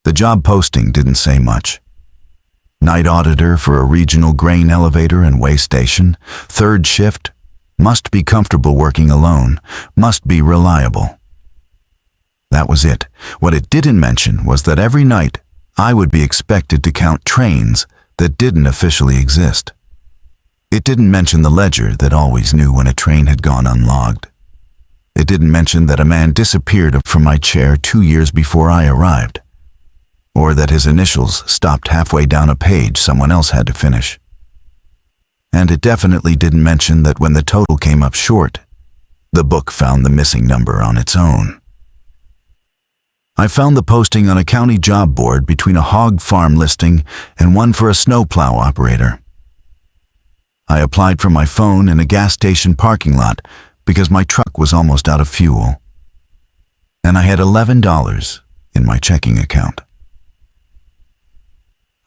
The job posting didn't say much. Night auditor for a regional grain elevator and weigh station, third shift, must be comfortable working alone, must be reliable. That was it. What it didn't mention was that every night I would be expected to count trains that didn't officially exist. It didn't mention the ledger that always knew when a train had gone unlogged. It didn't mention that a man disappeared from my chair 2 years before I arrived, or that his initials stopped halfway down a page someone else had to finish. And it definitely didn't mention that when the total came up short, the book found the missing number on its own. I found the posting on a county job board between a hog farm listing and one for a snowplow operator. I applied from my phone in a gas station parking lot because my truck was almost out of fuel, and I had $11 in my checking account.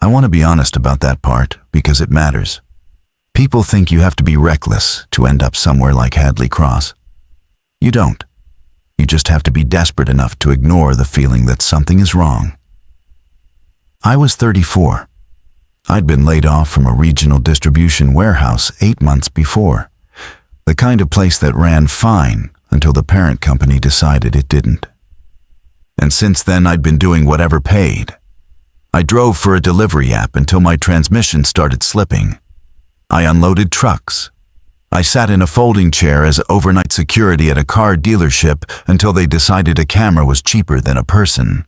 I want to be honest about that part because it matters. People think you have to be reckless to end up somewhere like Hadley Cross. You don't. You just have to be desperate enough to ignore the feeling that something is wrong. I was 34. I'd been laid off from a regional distribution warehouse 8 months before, the kind of place that ran fine until the parent company decided it didn't. And since then I'd been doing whatever paid. I drove for a delivery app until my transmission started slipping. I unloaded trucks. I sat in a folding chair as overnight security at a car dealership until they decided a camera was cheaper than a person.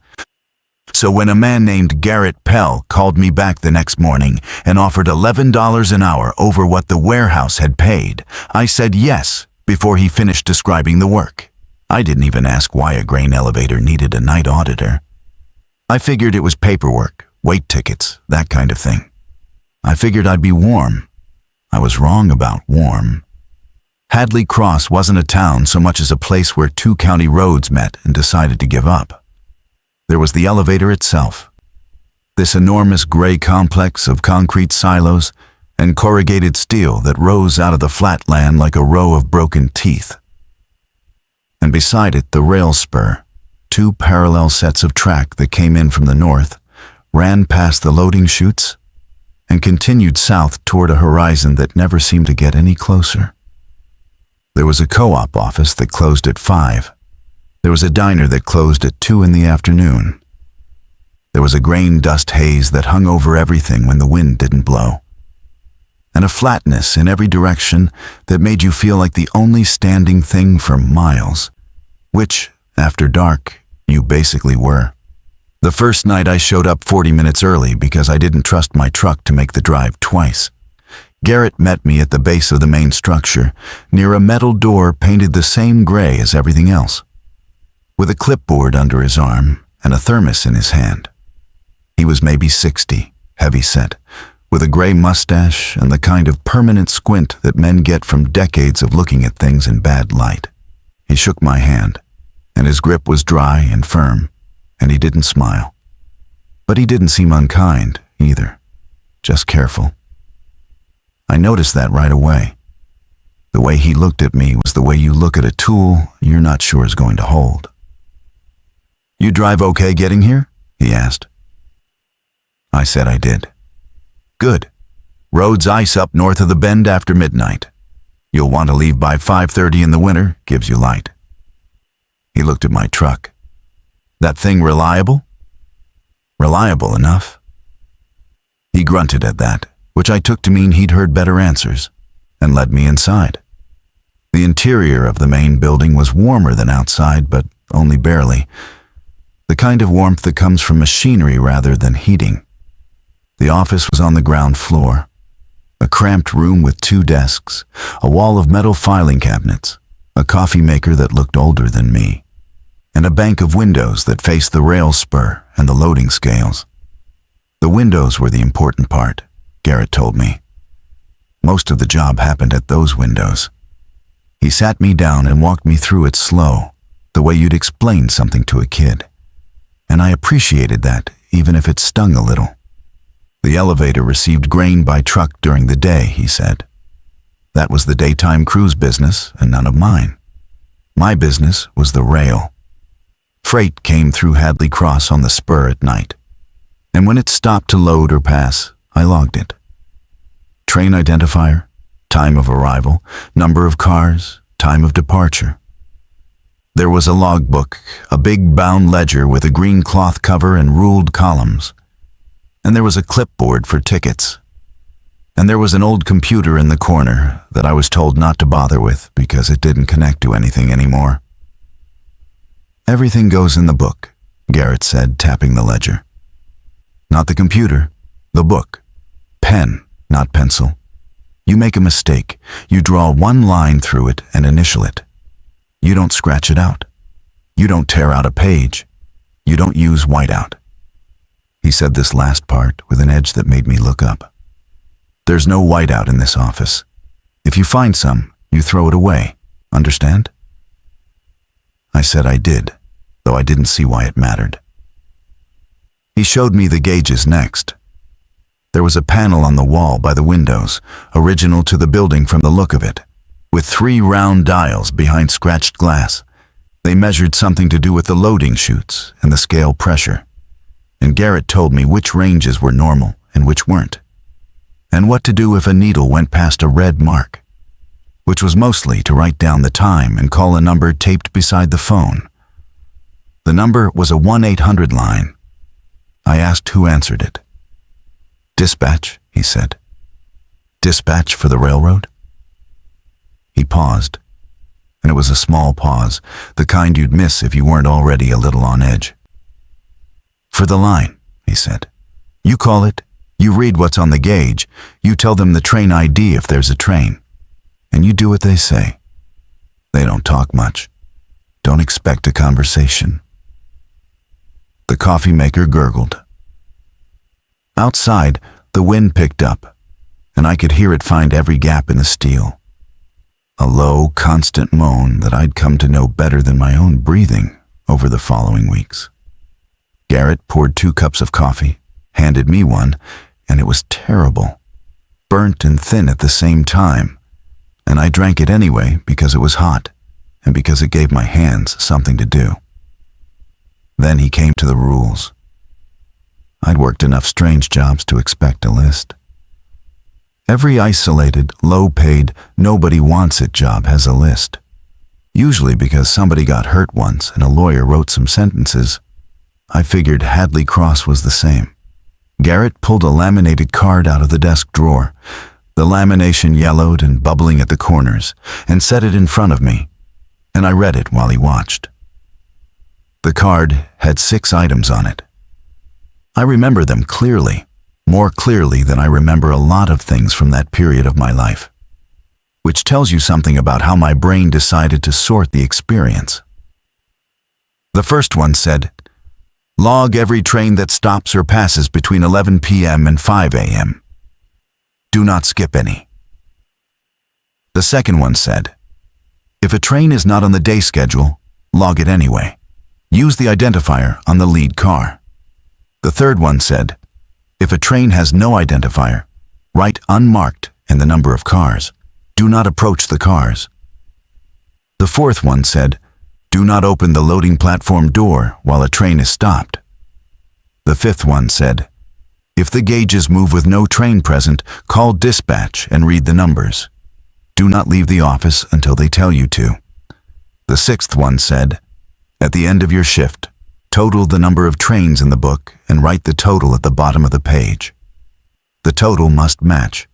So when a man named Garrett Pell called me back the next morning and offered $11 an hour over what the warehouse had paid, I said yes before he finished describing the work. I didn't even ask why a grain elevator needed a night auditor. I figured it was paperwork, weight tickets, that kind of thing. I figured I'd be warm. I was wrong about warm. Hadley Cross wasn't a town so much as a place where 2 county roads met and decided to give up. There was the elevator itself, this enormous gray complex of concrete silos and corrugated steel that rose out of the flat land like a row of broken teeth. And beside it, the rail spur, 2 parallel sets of track that came in from the north, ran past the loading chutes, and continued south toward a horizon that never seemed to get any closer. There was a co-op office that closed at 5. There was a diner that closed at 2 in the afternoon. There was a grain dust haze that hung over everything when the wind didn't blow, and a flatness in every direction that made you feel like the only standing thing for miles, which, after dark, you basically were. The first night I showed up 40 minutes early because I didn't trust my truck to make the drive twice. Garrett met me at the base of the main structure, near a metal door painted the same gray as everything else, with a clipboard under his arm and a thermos in his hand. He was maybe 60, heavy-set, with a gray mustache and the kind of permanent squint that men get from decades of looking at things in bad light. He shook my hand, and his grip was dry and firm, and he didn't smile. But he didn't seem unkind, either, just careful. I noticed that right away. The way he looked at me was the way you look at a tool you're not sure is going to hold. "You drive okay getting here?" he asked. I said I did. "Good. Roads ice up north of the bend after midnight. You'll want to leave by 5:30 in the winter, gives you light." He looked at my truck. "That thing reliable?" "Reliable enough." He grunted at that, which I took to mean he'd heard better answers, and led me inside. The interior of the main building was warmer than outside, but only barely. The kind of warmth that comes from machinery rather than heating. The office was on the ground floor, a cramped room with 2 desks, a wall of metal filing cabinets, a coffee maker that looked older than me, and a bank of windows that faced the rail spur and the loading scales. The windows were the important part, Garrett told me. Most of the job happened at those windows. He sat me down and walked me through it slow, the way you'd explain something to a kid. And I appreciated that, even if it stung a little. The elevator received grain by truck during the day, he said. That was the daytime crew's business and none of mine. My business was the rail. Freight came through Hadley Cross on the spur at night. and when it stopped to load or pass, I logged it. Train identifier, time of arrival, number of cars, time of departure. There was a logbook, a big bound ledger with a green cloth cover and ruled columns. And there was a clipboard for tickets. And there was an old computer in the corner that I was told not to bother with because it didn't connect to anything anymore. Everything goes in the book, Garrett said, tapping the ledger. Not the computer, the book. Pen, not pencil. You make a mistake, you draw one line through it and initial it. You don't scratch it out. You don't tear out a page. You don't use whiteout. He said this last part with an edge that made me look up. There's no whiteout in this office. If you find some, you throw it away. Understand? I said I did, though I didn't see why it mattered. He showed me the gauges next. There was a panel on the wall by the windows, original to the building from the look of it, with 3 round dials behind scratched glass. They measured something to do with the loading chutes and the scale pressure. And Garrett told me which ranges were normal and which weren't, and what to do if a needle went past a red mark, which was mostly to write down the time and call a number taped beside the phone. The number was a 1-800 line. I asked who answered it. Dispatch, he said. Dispatch for the railroad? He paused, and it was a small pause, the kind you'd miss if you weren't already a little on edge. For the line, he said. You call it, you read what's on the gauge, you tell them the train ID if there's a train, and you do what they say. They don't talk much. Don't expect a conversation. The coffee maker gurgled. Outside, the wind picked up, and I could hear it find every gap in the steel. A low, constant moan that I'd come to know better than my own breathing over the following weeks. Garrett poured 2 cups of coffee, handed me one, and it was terrible, burnt and thin at the same time, and I drank it anyway because it was hot and because it gave my hands something to do. Then he came to the rules. I'd worked enough strange jobs to expect a list. Every isolated, low-paid, nobody-wants-it job has a list. Usually because somebody got hurt once and a lawyer wrote some sentences. I figured Hadley Cross was the same. Garrett pulled a laminated card out of the desk drawer, the lamination yellowed and bubbling at the corners, and set it in front of me, and I read it while he watched. The card had 6 items on it. I remember them clearly, more clearly than I remember a lot of things from that period of my life, which tells you something about how my brain decided to sort the experience. The first one said, log every train that stops or passes between 11 p.m. and 5 a.m. Do not skip any. The second one said, if a train is not on the day schedule, log it anyway. Use the identifier on the lead car. The third one said, if a train has no identifier, write unmarked in the number of cars. Do not approach the cars. The fourth one said, do not open the loading platform door while a train is stopped. The fifth one said, if the gauges move with no train present, call dispatch and read the numbers. Do not leave the office until they tell you to. The sixth one said, at the end of your shift, total the number of trains in the book and write the total at the bottom of the page. The total must match.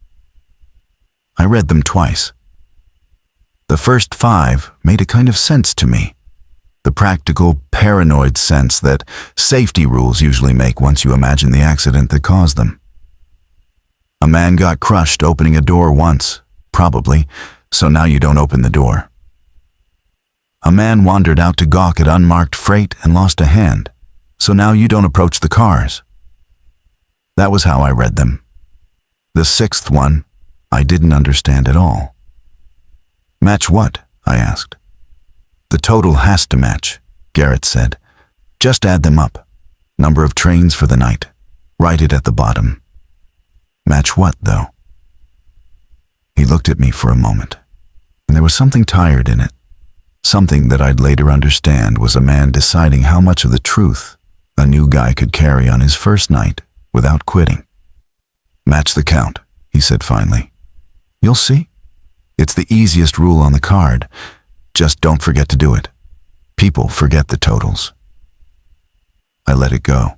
I read them twice. The first 5 made a kind of sense to me. The practical, paranoid sense that safety rules usually make once you imagine the accident that caused them. A man got crushed opening a door once, probably, so now you don't open the door. A man wandered out to gawk at unmarked freight and lost a hand, so now you don't approach the cars. That was how I read them. The sixth one, I didn't understand at all. Match what? I asked. The total has to match, Garrett said. Just add them up. Number of trains for the night. Write it at the bottom. Match what, though? He looked at me for a moment, and there was something tired in it. Something that I'd later understand was a man deciding how much of the truth a new guy could carry on his first night without quitting. "Match the count," he said finally. "You'll see. It's the easiest rule on the card. Just don't forget to do it. People forget the totals." I let it go.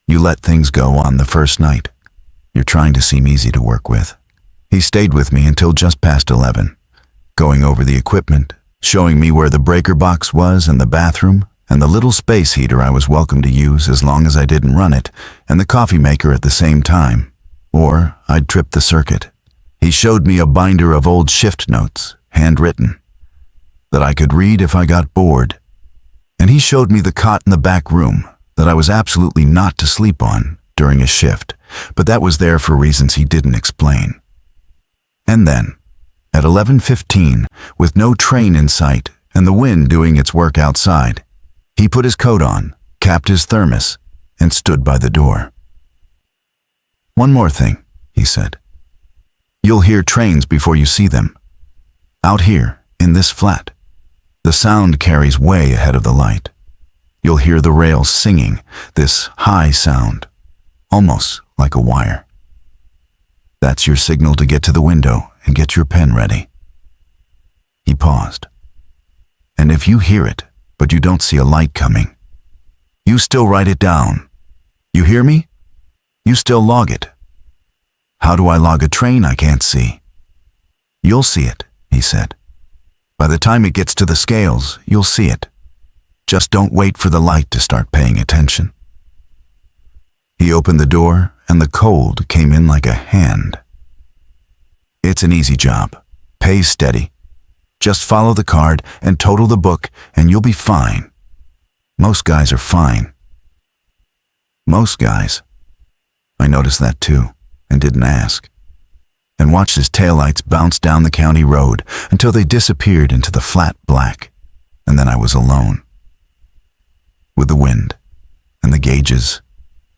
You let things go on the first night. You're trying to seem easy to work with. He stayed with me until just past 11, going over the equipment, showing me where the breaker box was and the bathroom, and the little space heater I was welcome to use as long as I didn't run it, and the coffee maker at the same time, or I'd trip the circuit. He showed me a binder of old shift notes, handwritten, that I could read if I got bored. And he showed me the cot in the back room that I was absolutely not to sleep on during a shift, but that was there for reasons he didn't explain. And then, at 11:15, with no train in sight and the wind doing its work outside, he put his coat on, capped his thermos, and stood by the door. "One more thing," he said. "You'll hear trains before you see them. Out here, in this flat, the sound carries way ahead of the light. You'll hear the rails singing, this high sound, almost like a wire. That's your signal to get to the window and get your pen ready." He paused. "And if you hear it, but you don't see a light coming, you still write it down. You hear me? You still log it. How do I log a train I can't see? You'll see it," he said. "By the time it gets to the scales, you'll see it. Just don't wait for the light to start paying attention." He opened the door, and the cold came in like a hand. "It's an easy job. Pays steady. Just follow the card and total the book, and you'll be fine. Most guys are fine." Most guys. I noticed that too, and didn't ask, and watched his taillights bounce down the county road until they disappeared into the flat black, and then I was alone. With the wind, and the gauges,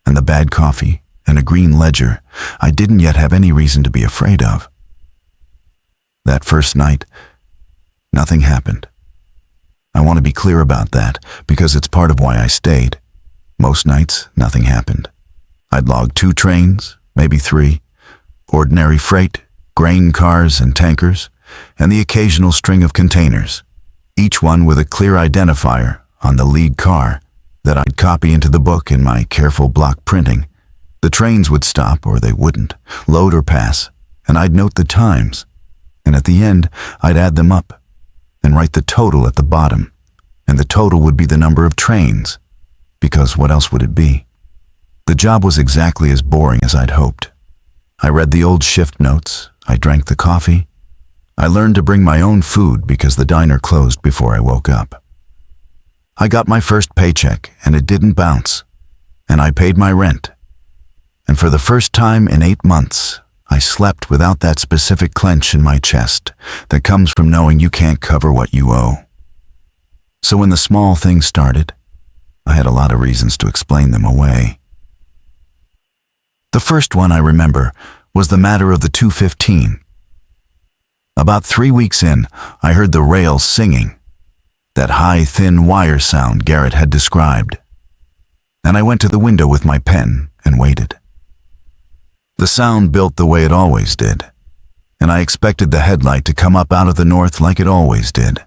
and the bad coffee, and a green ledger I didn't yet have any reason to be afraid of. That first night, nothing happened. I want to be clear about that, because it's part of why I stayed. Most nights, nothing happened. I'd log 2 trains, maybe 3, ordinary freight, grain cars and tankers, and the occasional string of containers, each one with a clear identifier on the lead car that I'd copy into the book in my careful block printing. The trains would stop or they wouldn't, load or pass, and I'd note the times, and at the end I'd add them up and write the total at the bottom, and the total would be the number of trains, because what else would it be? The job was exactly as boring as I'd hoped. I read the old shift notes, I drank the coffee, I learned to bring my own food because the diner closed before I woke up. I got my first paycheck and it didn't bounce, and I paid my rent. And for the first time in 8 months, I slept without that specific clench in my chest that comes from knowing you can't cover what you owe. So when the small things started, I had a lot of reasons to explain them away. The first one I remember was the matter of the 2:15. About 3 weeks in, I heard the rails singing, that high, thin wire sound Garrett had described. And I went to the window with my pen and waited. The sound built the way it always did, and I expected the headlight to come up out of the north like it always did,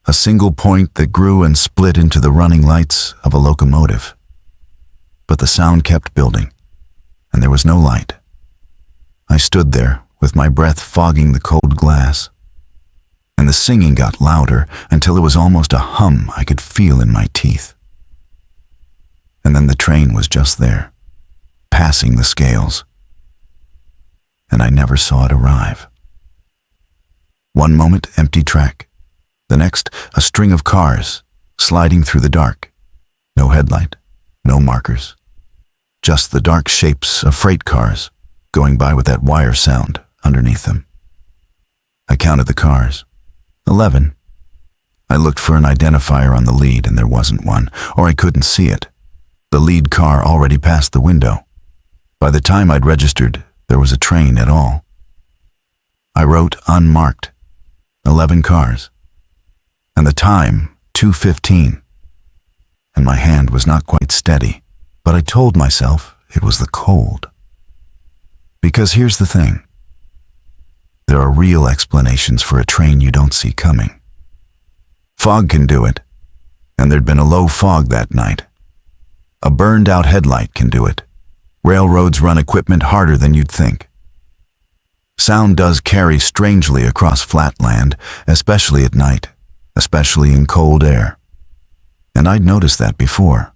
a single point that grew and split into the running lights of a locomotive. But the sound kept building, and there was no light. I stood there with my breath fogging the cold glass, and the singing got louder until it was almost a hum I could feel in my teeth. And then the train was just there, passing the scales, and I never saw it arrive. One moment, empty track. The next, a string of cars, sliding through the dark. No headlight, no markers. Just the dark shapes of freight cars, going by with that wire sound underneath them. I counted the cars. 11. I looked for an identifier on the lead and there wasn't one, or I couldn't see it. The lead car already passed the window. By the time I'd registered, there was a train at all. I wrote unmarked, 11 cars, and the time 2:15. And my hand was not quite steady, but I told myself it was the cold. Because here's the thing. There are real explanations for a train you don't see coming. Fog can do it, and there'd been a low fog that night. A burned-out headlight can do it. Railroads run equipment harder than you'd think. Sound does carry strangely across flat land, especially at night, especially in cold air. And I'd noticed that before.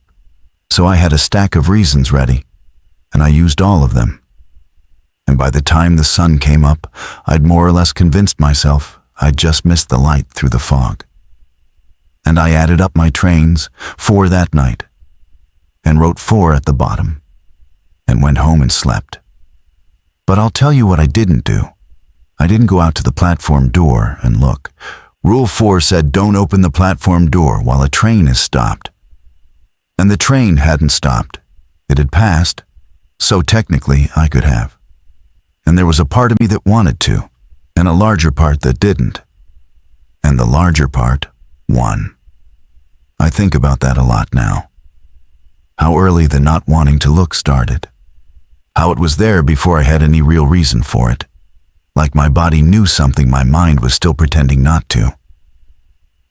So I had a stack of reasons ready, and I used all of them. And by the time the sun came up, I'd more or less convinced myself I'd just missed the light through the fog. And I added up my trains, 4 that night, and wrote 4 at the bottom, and went home and slept. But I'll tell you what I didn't do. I didn't go out to the platform door and look. Rule 4 said don't open the platform door while a train is stopped. And the train hadn't stopped. It had passed, so technically I could have. And there was a part of me that wanted to, and a larger part that didn't. And the larger part won. I think about that a lot now. How early the not wanting to look started. How it was there before I had any real reason for it. Like my body knew something my mind was still pretending not to.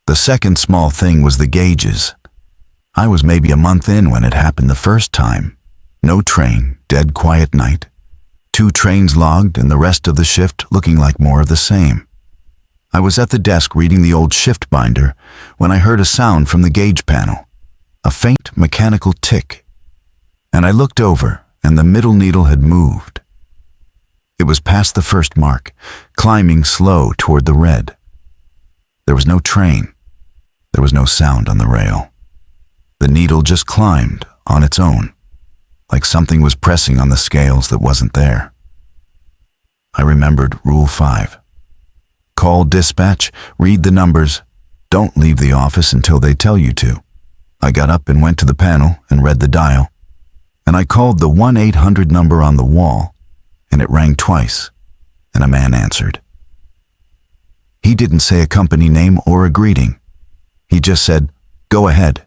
The second small thing was the gauges. I was maybe a month in when it happened the first time. No train, dead quiet night. 2 trains logged and the rest of the shift looking like more of the same. I was at the desk reading the old shift binder when I heard a sound from the gauge panel, a faint mechanical tick. And I looked over and the middle needle had moved. It was past the first mark, climbing slow toward the red. There was no train. There was no sound on the rail. The needle just climbed on its own, like something was pressing on the scales that wasn't there. I remembered Rule 5. Call dispatch, read the numbers, don't leave the office until they tell you to. I got up and went to the panel and read the dial, and I called the 1-800 number on the wall, and it rang twice, and a man answered. He didn't say a company name or a greeting. He just said, "Go ahead,"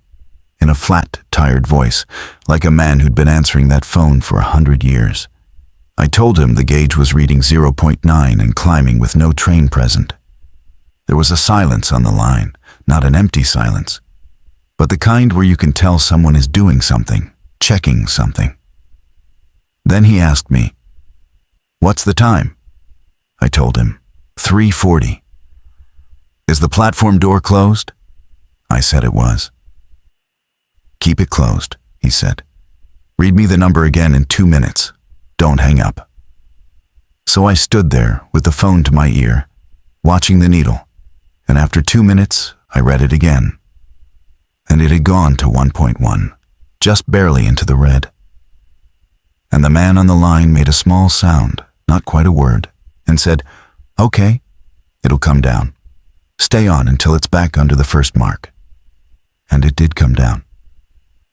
in a flat, tired voice, like a man who'd been answering that phone for 100 years. I told him the gauge was reading 0.9 and climbing with no train present. There was a silence on the line, not an empty silence, but the kind where you can tell someone is doing something, checking something. Then he asked me, "What's the time?" I told him, 3:40. "Is the platform door closed?" I said it was. "Keep it closed," he said. "Read me the number again in 2 minutes. Don't hang up." So I stood there with the phone to my ear, watching the needle, and after 2 minutes, I read it again. And it had gone to 1.1, just barely into the red. And the man on the line made a small sound, not quite a word, and said, "Okay, it'll come down. Stay on until it's back under the first mark." And it did come down.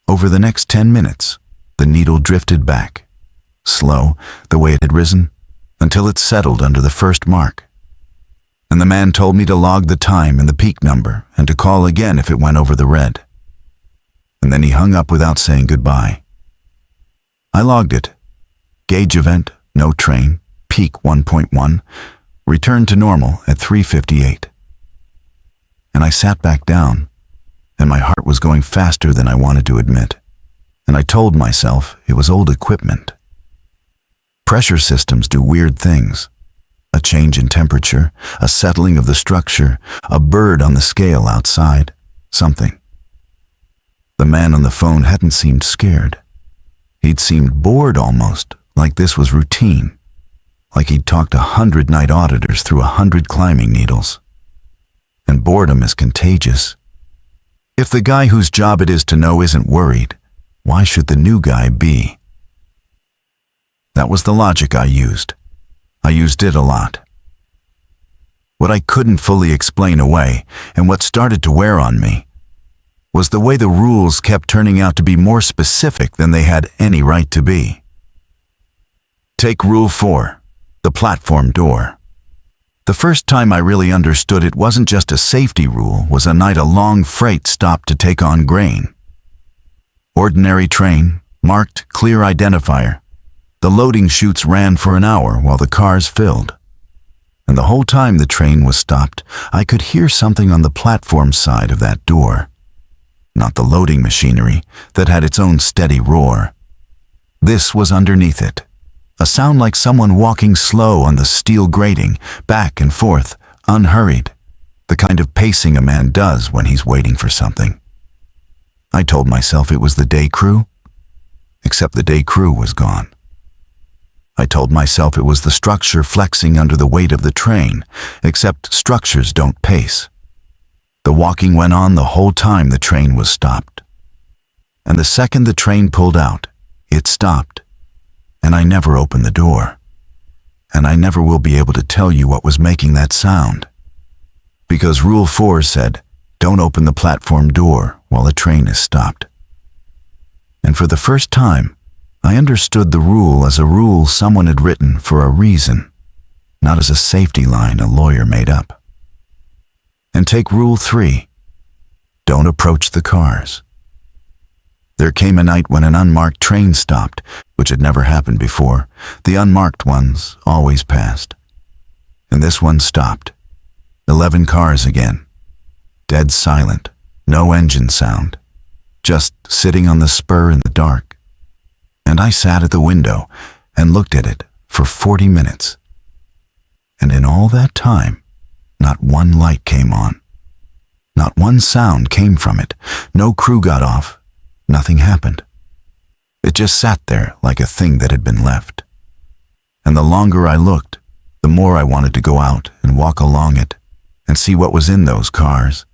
Over the next 10 minutes, the needle drifted back, slow, the way it had risen, until it settled under the first mark. And the man told me to log the time and the peak number and to call again if it went over the red. And then he hung up without saying goodbye. I logged it. Gauge event, no train, peak 1.1, returned to normal at 3:58. And I sat back down, and my heart was going faster than I wanted to admit, and I told myself it was old equipment. Pressure systems do weird things. A change in temperature, a settling of the structure, a bird on the scale outside, something. The man on the phone hadn't seemed scared. He'd seemed bored almost, like this was routine, like he'd talked 100 night auditors through 100 climbing needles. And boredom is contagious. If the guy whose job it is to know isn't worried, why should the new guy be? That was the logic I used. I used it a lot. What I couldn't fully explain away, and what started to wear on me, was the way the rules kept turning out to be more specific than they had any right to be. Take Rule 4, the platform door. The first time I really understood it wasn't just a safety rule was a night a long freight stopped to take on grain. Ordinary train, Marked clear identifier. The loading chutes ran for an hour while the cars filled. And the whole time the train was stopped, I could hear something on the platform side of that door. Not the loading machinery that had its own steady roar. This was underneath it. A sound like someone walking slow on the steel grating, back and forth, unhurried. The kind of pacing a man does when he's waiting for something. I told myself it was the day crew, except the day crew was gone. I told myself it was the structure flexing under the weight of the train, except structures don't pace. The walking went on the whole time the train was stopped. And the second the train pulled out, it stopped. And I never opened the door. And I never will be able to tell you what was making that sound. Because Rule 4 said, don't open the platform door while the train is stopped. And for the first time, I understood the rule as a rule someone had written for a reason, not as a safety line a lawyer made up. And take Rule 3. Don't approach the cars. There came a night when an unmarked train stopped, which had never happened before. The unmarked ones always passed. And this one stopped. 11 cars again. Dead silent, no engine sound. Just sitting on the spur in the dark. And I sat at the window and looked at it for 40 minutes. And in all that time, not one light came on. Not one sound came from it. No crew got off. Nothing happened. It just sat there like a thing that had been left. And the longer I looked, the more I wanted to go out and walk along it and see what was in those cars.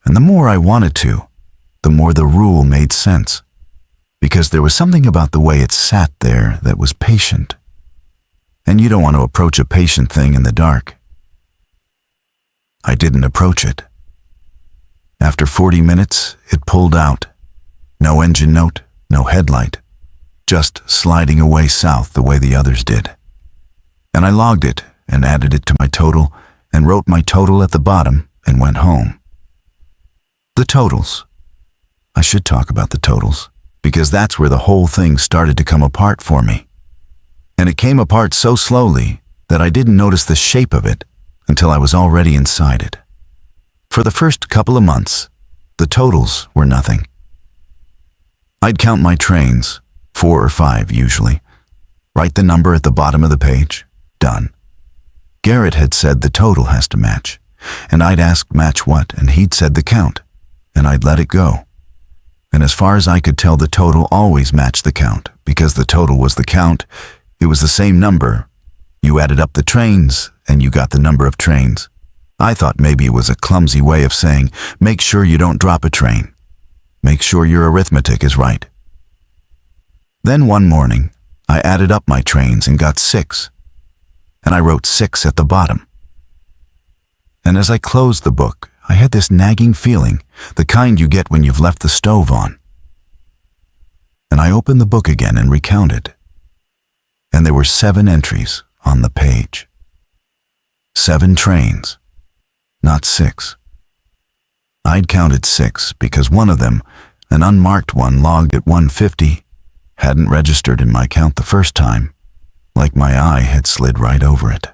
And the more I wanted to, the more the rule made sense. Because there was something about the way it sat there that was patient. And you don't want to approach a patient thing in the dark. I didn't approach it. After 40 minutes, it pulled out. No engine note, no headlight. Just sliding away south the way the others did. And I logged it and added it to my total and wrote my total at the bottom and went home. The totals. I should talk about the totals, because that's where the whole thing started to come apart for me. And it came apart so slowly that I didn't notice the shape of it until I was already inside it. For the first couple of months, the totals were nothing. I'd count my trains, 4 or 5 usually, write the number at the bottom of the page, done. Garrett had said the total has to match, and I'd ask match what, and he'd said the count, and I'd let it go. And as far as I could tell, the total always matched the count, because the total was the count, it was the same number. You added up the trains, and you got the number of trains. I thought maybe it was a clumsy way of saying, make sure you don't drop a train. Make sure your arithmetic is right. Then one morning, I added up my trains and got 6, and I wrote 6 at the bottom. And as I closed the book, I had this nagging feeling, the kind you get when you've left the stove on. And I opened the book again and recounted. And there were 7 entries on the page. 7 trains, not 6. I'd counted 6 because one of them, an unmarked one logged at 150, hadn't registered in my count the first time, like my eye had slid right over it.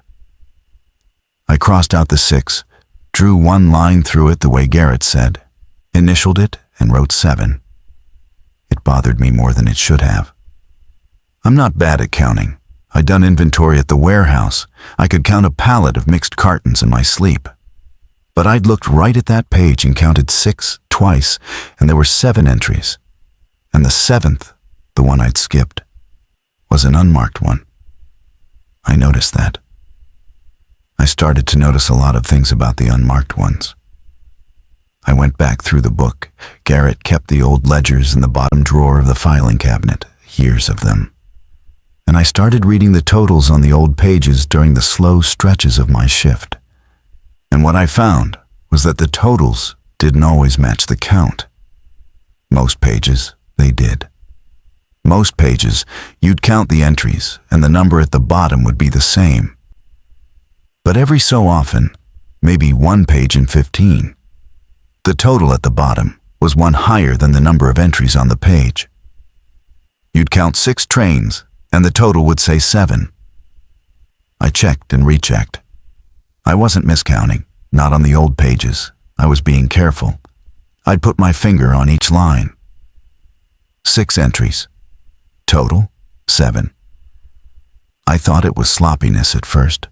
I crossed out the 6, drew one line through it the way Garrett said, initialed it, and wrote 7. It bothered me more than it should have. I'm not bad at counting. I'd done inventory at the warehouse. I could count a pallet of mixed cartons in my sleep. But I'd looked right at that page and counted 6 twice, and there were 7 entries. And the 7th, the one I'd skipped, was an unmarked one. I noticed that. I started to notice a lot of things about the unmarked ones. I went back through the book. Garrett kept the old ledgers in the bottom drawer of the filing cabinet, years of them. And I started reading the totals on the old pages during the slow stretches of my shift. And what I found was that the totals didn't always match the count. Most pages, they did. Most pages, you'd count the entries, and the number at the bottom would be the same. But every so often, maybe 1 page in 15, the total at the bottom was one higher than the number of entries on the page. You'd count 6 trains, and the total would say 7. I checked and rechecked. I wasn't miscounting, not on the old pages. I was being careful. I'd put my finger on each line. 6 entries. Total, 7. I thought it was sloppiness at first.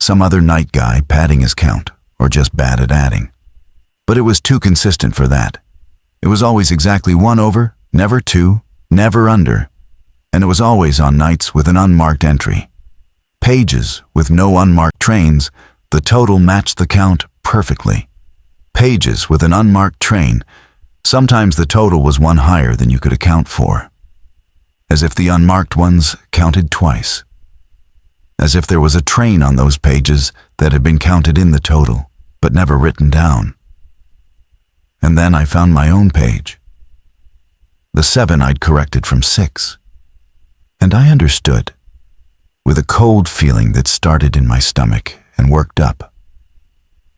Some other night guy padding his count, or just bad at adding. But it was too consistent for that. It was always exactly 1 over, never 2, never under. And it was always on nights with an unmarked entry. Pages with no unmarked trains, the total matched the count perfectly. Pages with an unmarked train, sometimes the total was 1 higher than you could account for. As if the unmarked ones counted twice. As if there was a train on those pages that had been counted in the total, but never written down. And then I found my own page. The 7 I'd corrected from 6. And I understood, with a cold feeling that started in my stomach and worked up,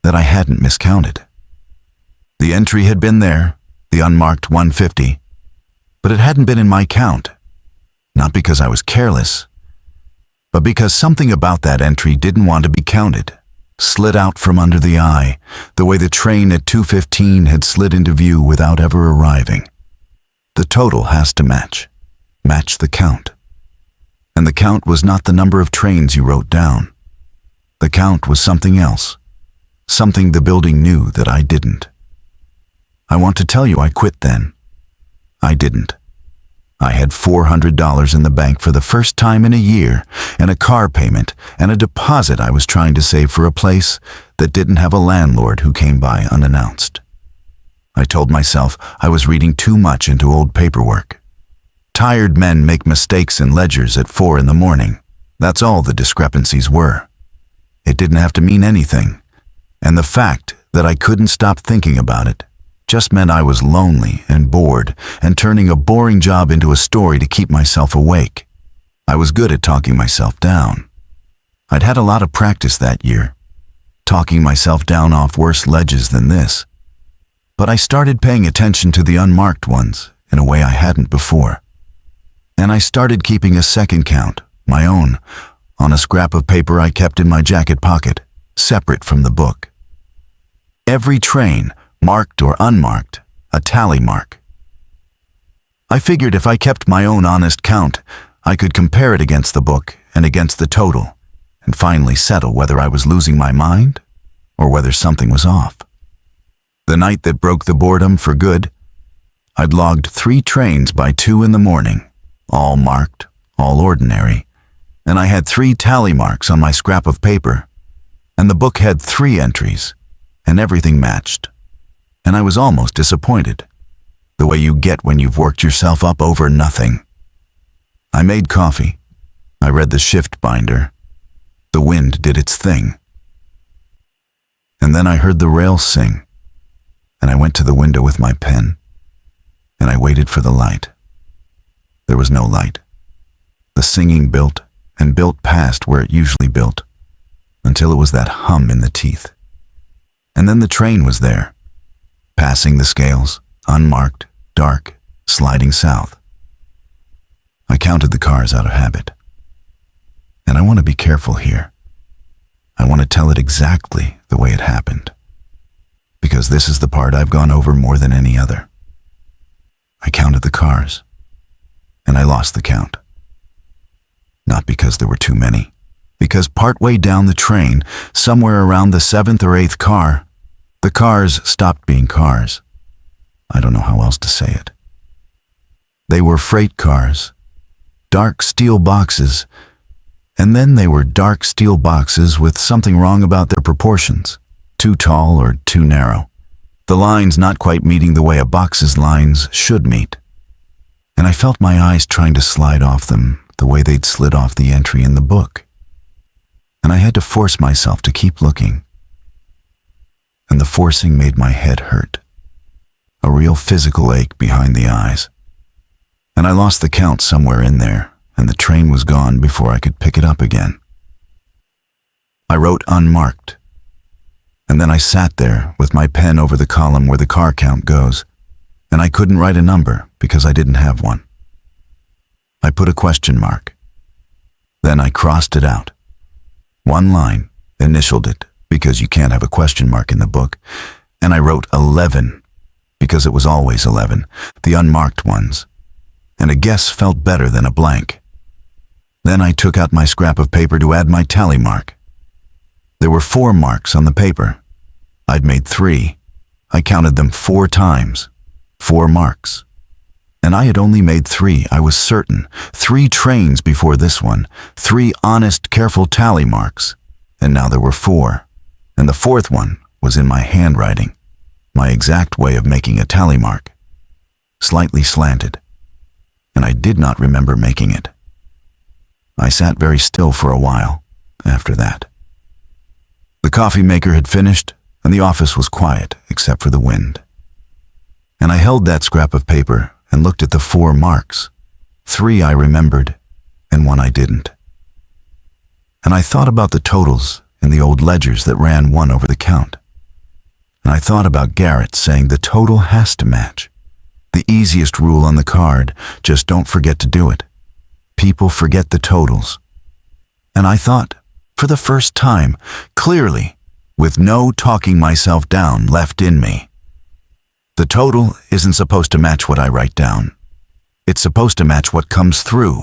that I hadn't miscounted. The entry had been there, the unmarked 150, but it hadn't been in my count, not because I was careless, but because something about that entry didn't want to be counted, slid out from under the eye, the way the train at 2:15 had slid into view without ever arriving. The total has to match the count. And the count was not the number of trains you wrote down. The count was something else, something the building knew that I didn't. I want to tell you I quit then. I didn't. I had $400 in the bank for the first time in a year, and a car payment, and a deposit I was trying to save for a place that didn't have a landlord who came by unannounced. I told myself I was reading too much into old paperwork. Tired men make mistakes in ledgers at 4 in the morning. That's all the discrepancies were. It didn't have to mean anything, and the fact that I couldn't stop thinking about it just meant I was lonely and bored and turning a boring job into a story to keep myself awake. I was good at talking myself down. I'd had a lot of practice that year, talking myself down off worse ledges than this. But I started paying attention to the unmarked ones in a way I hadn't before. And I started keeping a second count, my own, on a scrap of paper I kept in my jacket pocket, separate from the book. Every train, marked or unmarked, a tally mark. I figured if I kept my own honest count, I could compare it against the book and against the total, and finally settle whether I was losing my mind or whether something was off. The night that broke the boredom for good, I'd logged 3 trains by 2 in the morning, all marked, all ordinary, and I had 3 tally marks on my scrap of paper, and the book had 3 entries, and everything matched. And I was almost disappointed, the way you get when you've worked yourself up over nothing. I made coffee. I read the shift binder. The wind did its thing. And then I heard the rails sing, and I went to the window with my pen, and I waited for the light. There was no light. The singing built and built past where it usually built, until it was that hum in the teeth. And then the train was there, passing the scales, unmarked, dark, sliding south. I counted the cars out of habit. And I want to be careful here. I want to tell it exactly the way it happened, because this is the part I've gone over more than any other. I counted the cars, and I lost the count. Not because there were too many, because partway down the train, somewhere around the 7th or 8th car, the cars stopped being cars. I don't know how else to say it. They were freight cars, dark steel boxes, and then they were dark steel boxes with something wrong about their proportions, too tall or too narrow, the lines not quite meeting the way a box's lines should meet. And I felt my eyes trying to slide off them the way they'd slid off the entry in the book. And I had to force myself to keep looking. And the forcing made my head hurt, a real physical ache behind the eyes. And I lost the count somewhere in there, and the train was gone before I could pick it up again. I wrote unmarked, and then I sat there with my pen over the column where the car count goes, and I couldn't write a number because I didn't have one. I put a question mark. Then I crossed it out. One line, initialed it, because you can't have a question mark in the book, and I wrote 11, because it was always 11, the unmarked ones, and a guess felt better than a blank. Then I took out my scrap of paper to add my tally mark. There were 4 marks on the paper. I'd made 3. I counted them 4 times. 4 marks. And I had only made 3, I was certain. 3 trains before this one. 3 honest, careful tally marks. And now there were 4. And the 4th one was in my handwriting. My exact way of making a tally mark. Slightly slanted. And I did not remember making it. I sat very still for a while after that. The coffee maker had finished, and the office was quiet except for the wind. And I held that scrap of paper and looked at the 4 marks. 3 I remembered, and 1 I didn't. And I thought about the totals in the old ledgers that ran 1 over the count. And I thought about Garrett saying the total has to match. The easiest rule on the card, just don't forget to do it. People forget the totals. And I thought, for the first time, clearly, with no talking myself down left in me, the total isn't supposed to match what I write down. It's supposed to match what comes through.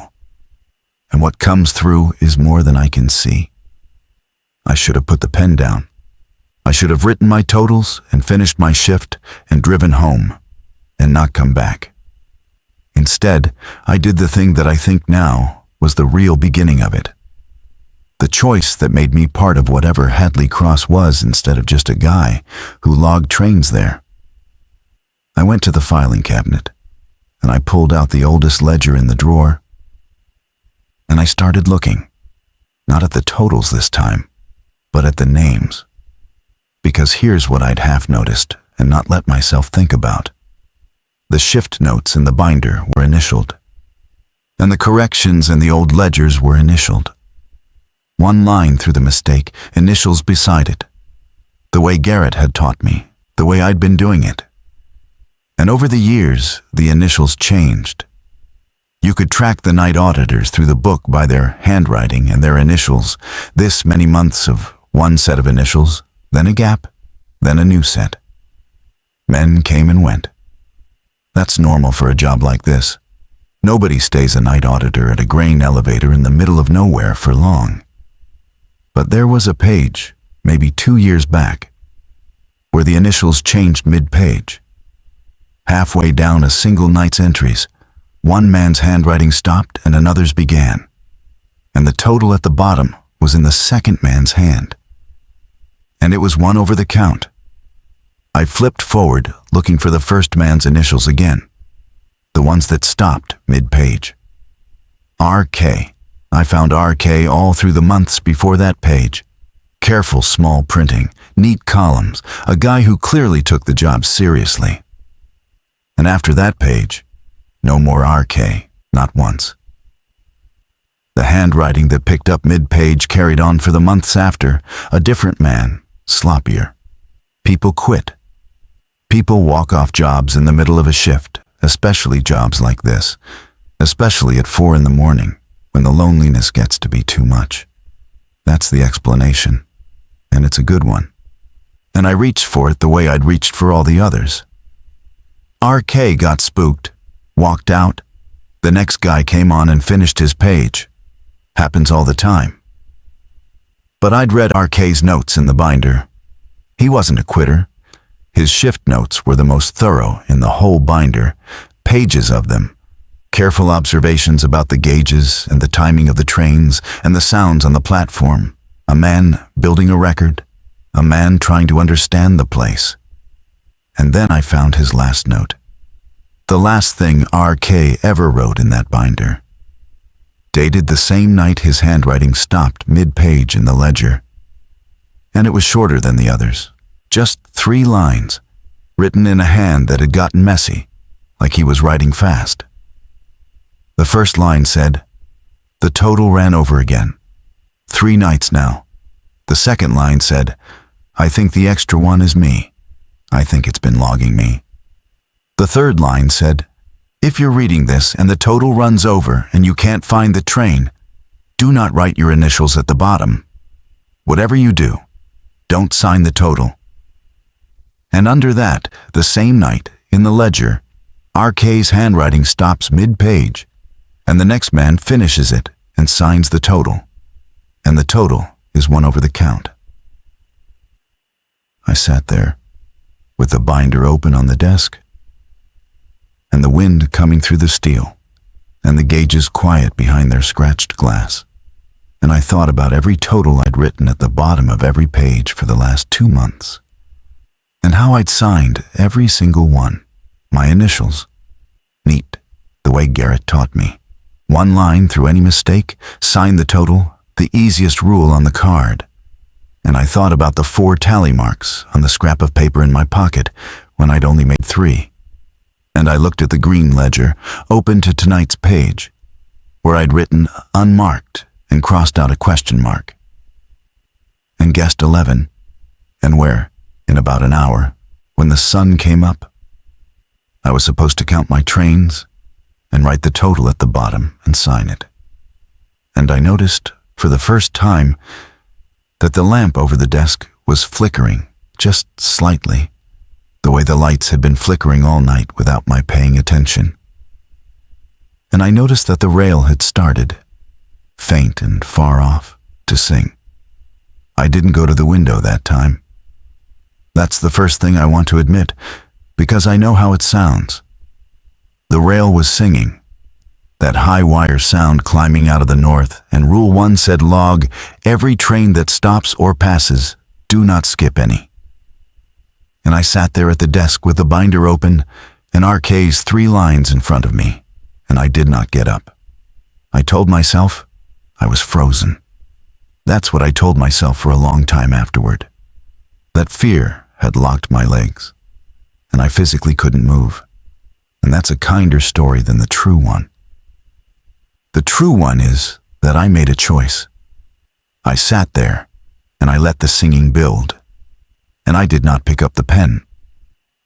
And what comes through is more than I can see. I should have put the pen down. I should have written my totals and finished my shift and driven home and not come back. Instead, I did the thing that I think now was the real beginning of it. The choice that made me part of whatever Hadley Cross was instead of just a guy who logged trains there. I went to the filing cabinet, and I pulled out the oldest ledger in the drawer, and I started looking, not at the totals this time, but at the names. Because here's what I'd half noticed and not let myself think about. The shift notes in the binder were initialed, and the corrections in the old ledgers were initialed. 1 line through the mistake, initials beside it. The way Garrett had taught me, the way I'd been doing it. And over the years, the initials changed. You could track the night auditors through the book by their handwriting and their initials, this many months of 1 set of initials, then a gap, then a new set. Men came and went. That's normal for a job like this. Nobody stays a night auditor at a grain elevator in the middle of nowhere for long. But there was a page, maybe 2 years back, where the initials changed mid-page. Halfway down a single night's entries, one man's handwriting stopped and another's began, and the total at the bottom was in the second man's hand. And it was 1 over the count. I flipped forward, looking for the first man's initials again, the ones that stopped mid-page. RK. I found RK all through the months before that page. Careful small printing, neat columns, a guy who clearly took the job seriously. And after that page, no more RK, not once. The handwriting that picked up mid-page carried on for the months after, a different man, sloppier. People quit. People walk off jobs in the middle of a shift, especially jobs like this, especially at 4 in the morning, when the loneliness gets to be too much. That's the explanation, and it's a good one. And I reached for it the way I'd reached for all the others. RK got spooked, walked out. The next guy came on and finished his page. Happens all the time. But I'd read RK's notes in the binder. He wasn't a quitter. His shift notes were the most thorough in the whole binder, pages of them. Careful observations about the gauges and the timing of the trains and the sounds on the platform. A man building a record. A man trying to understand the place. And then I found his last note. The last thing RK ever wrote in that binder. Dated the same night his handwriting stopped mid-page in the ledger. And it was shorter than the others. Just 3 lines, written in a hand that had gotten messy, like he was writing fast. The first line said, "The total ran over again. 3 nights now." The second line said, "I think the extra one is me. I think it's been logging me." The third line said, If you're reading this and the total runs over and you can't find the train, do not write your initials at the bottom. Whatever you do, don't sign the total. And under that, the same night, in the ledger, RK's handwriting stops mid-page, and the next man finishes it and signs the total. And the total is 1 over the count. I sat there, with the binder open on the desk, and the wind coming through the steel, and the gauges quiet behind their scratched glass. And I thought about every total I'd written at the bottom of every page for the last 2 months, and how I'd signed every single one, my initials. Neat, the way Garrett taught me. 1 line through any mistake, sign the total, the easiest rule on the card. And I thought about the 4 tally marks on the scrap of paper in my pocket when I'd only made 3. And I looked at the green ledger, open to tonight's page, where I'd written unmarked and crossed out a question mark, and guessed 11, and where, in about an hour, when the sun came up, I was supposed to count my trains and write the total at the bottom and sign it. And I noticed, for the first time, that the lamp over the desk was flickering, just slightly, the way the lights had been flickering all night without my paying attention. And I noticed that the rail had started, faint and far off, to sing. I didn't go to the window that time. That's the first thing I want to admit, because I know how it sounds. The rail was singing, that high wire sound climbing out of the north, and Rule 1 said, log every train that stops or passes, do not skip any. And I sat there at the desk with the binder open and RK's 3 lines in front of me, and I did not get up. I told myself I was frozen. That's what I told myself for a long time afterward. That fear had locked my legs, and I physically couldn't move. And that's a kinder story than the true one. The true one is that I made a choice. I sat there, and I let the singing build, and I did not pick up the pen,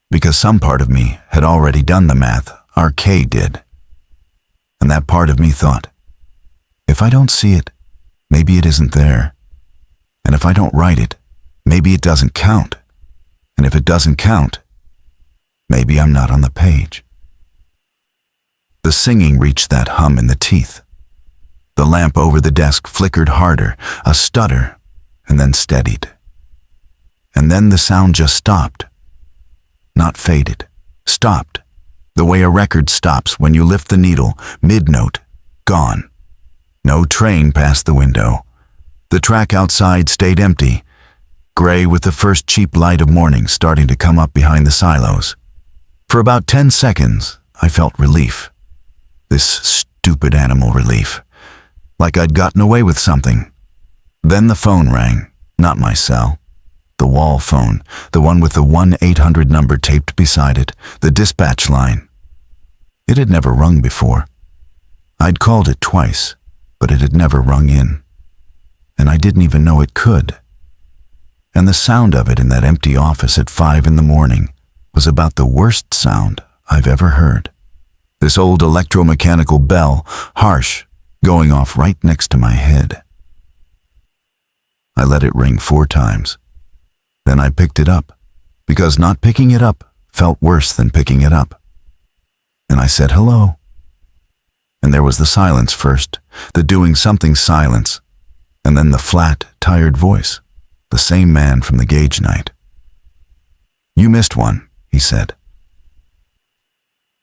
because some part of me had already done the math RK did. And that part of me thought, if I don't see it, maybe it isn't there. And if I don't write it, maybe it doesn't count. And if it doesn't count, maybe I'm not on the page. The singing reached that hum in the teeth. The lamp over the desk flickered harder, a stutter, and then steadied. And then the sound just stopped. Not faded, stopped, the way a record stops when you lift the needle, mid-note, gone. No train passed the window. The track outside stayed empty, gray with the first cheap light of morning starting to come up behind the silos. For about 10 seconds, I felt relief. This stupid animal relief. Like I'd gotten away with something. Then the phone rang, not my cell. The wall phone, the one with the 1-800 number taped beside it, the dispatch line. It had never rung before. I'd called it twice, but it had never rung in. And I didn't even know it could. And the sound of it in that empty office at 5 in the morning was about the worst sound I've ever heard. This old electromechanical bell, harsh, going off right next to my head. I let it ring 4 times. Then I picked it up, because not picking it up felt worse than picking it up. And I said hello. And there was the silence first, the doing something silence, and then the flat, tired voice, the same man from the gauge night. You missed one, he said.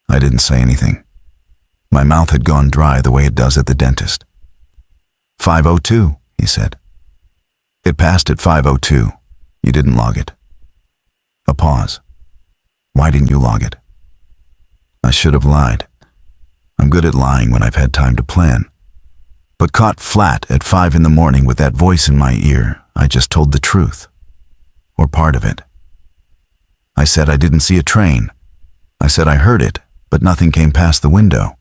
I didn't say anything. My mouth had gone dry the way it does at the dentist. 5:02, he said. It passed at 5:02. You didn't log it. A pause. Why didn't you log it? I should have lied. I'm good at lying when I've had time to plan. But caught flat at 5 in the morning with that voice in my ear, I just told the truth. Or part of it. I said I didn't see a train. I said I heard it, but nothing came past the window.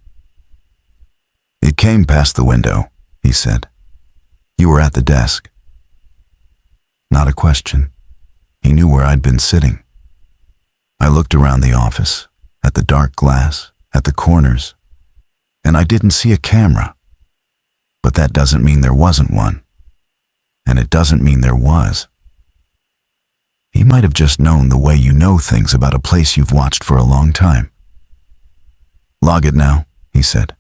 It came past the window, he said. You were at the desk. Not a question. He knew where I'd been sitting. I looked around the office, at the dark glass, at the corners, and I didn't see a camera. But that doesn't mean there wasn't one. And it doesn't mean there was. He might have just known the way you know things about a place you've watched for a long time. Log it now, he said.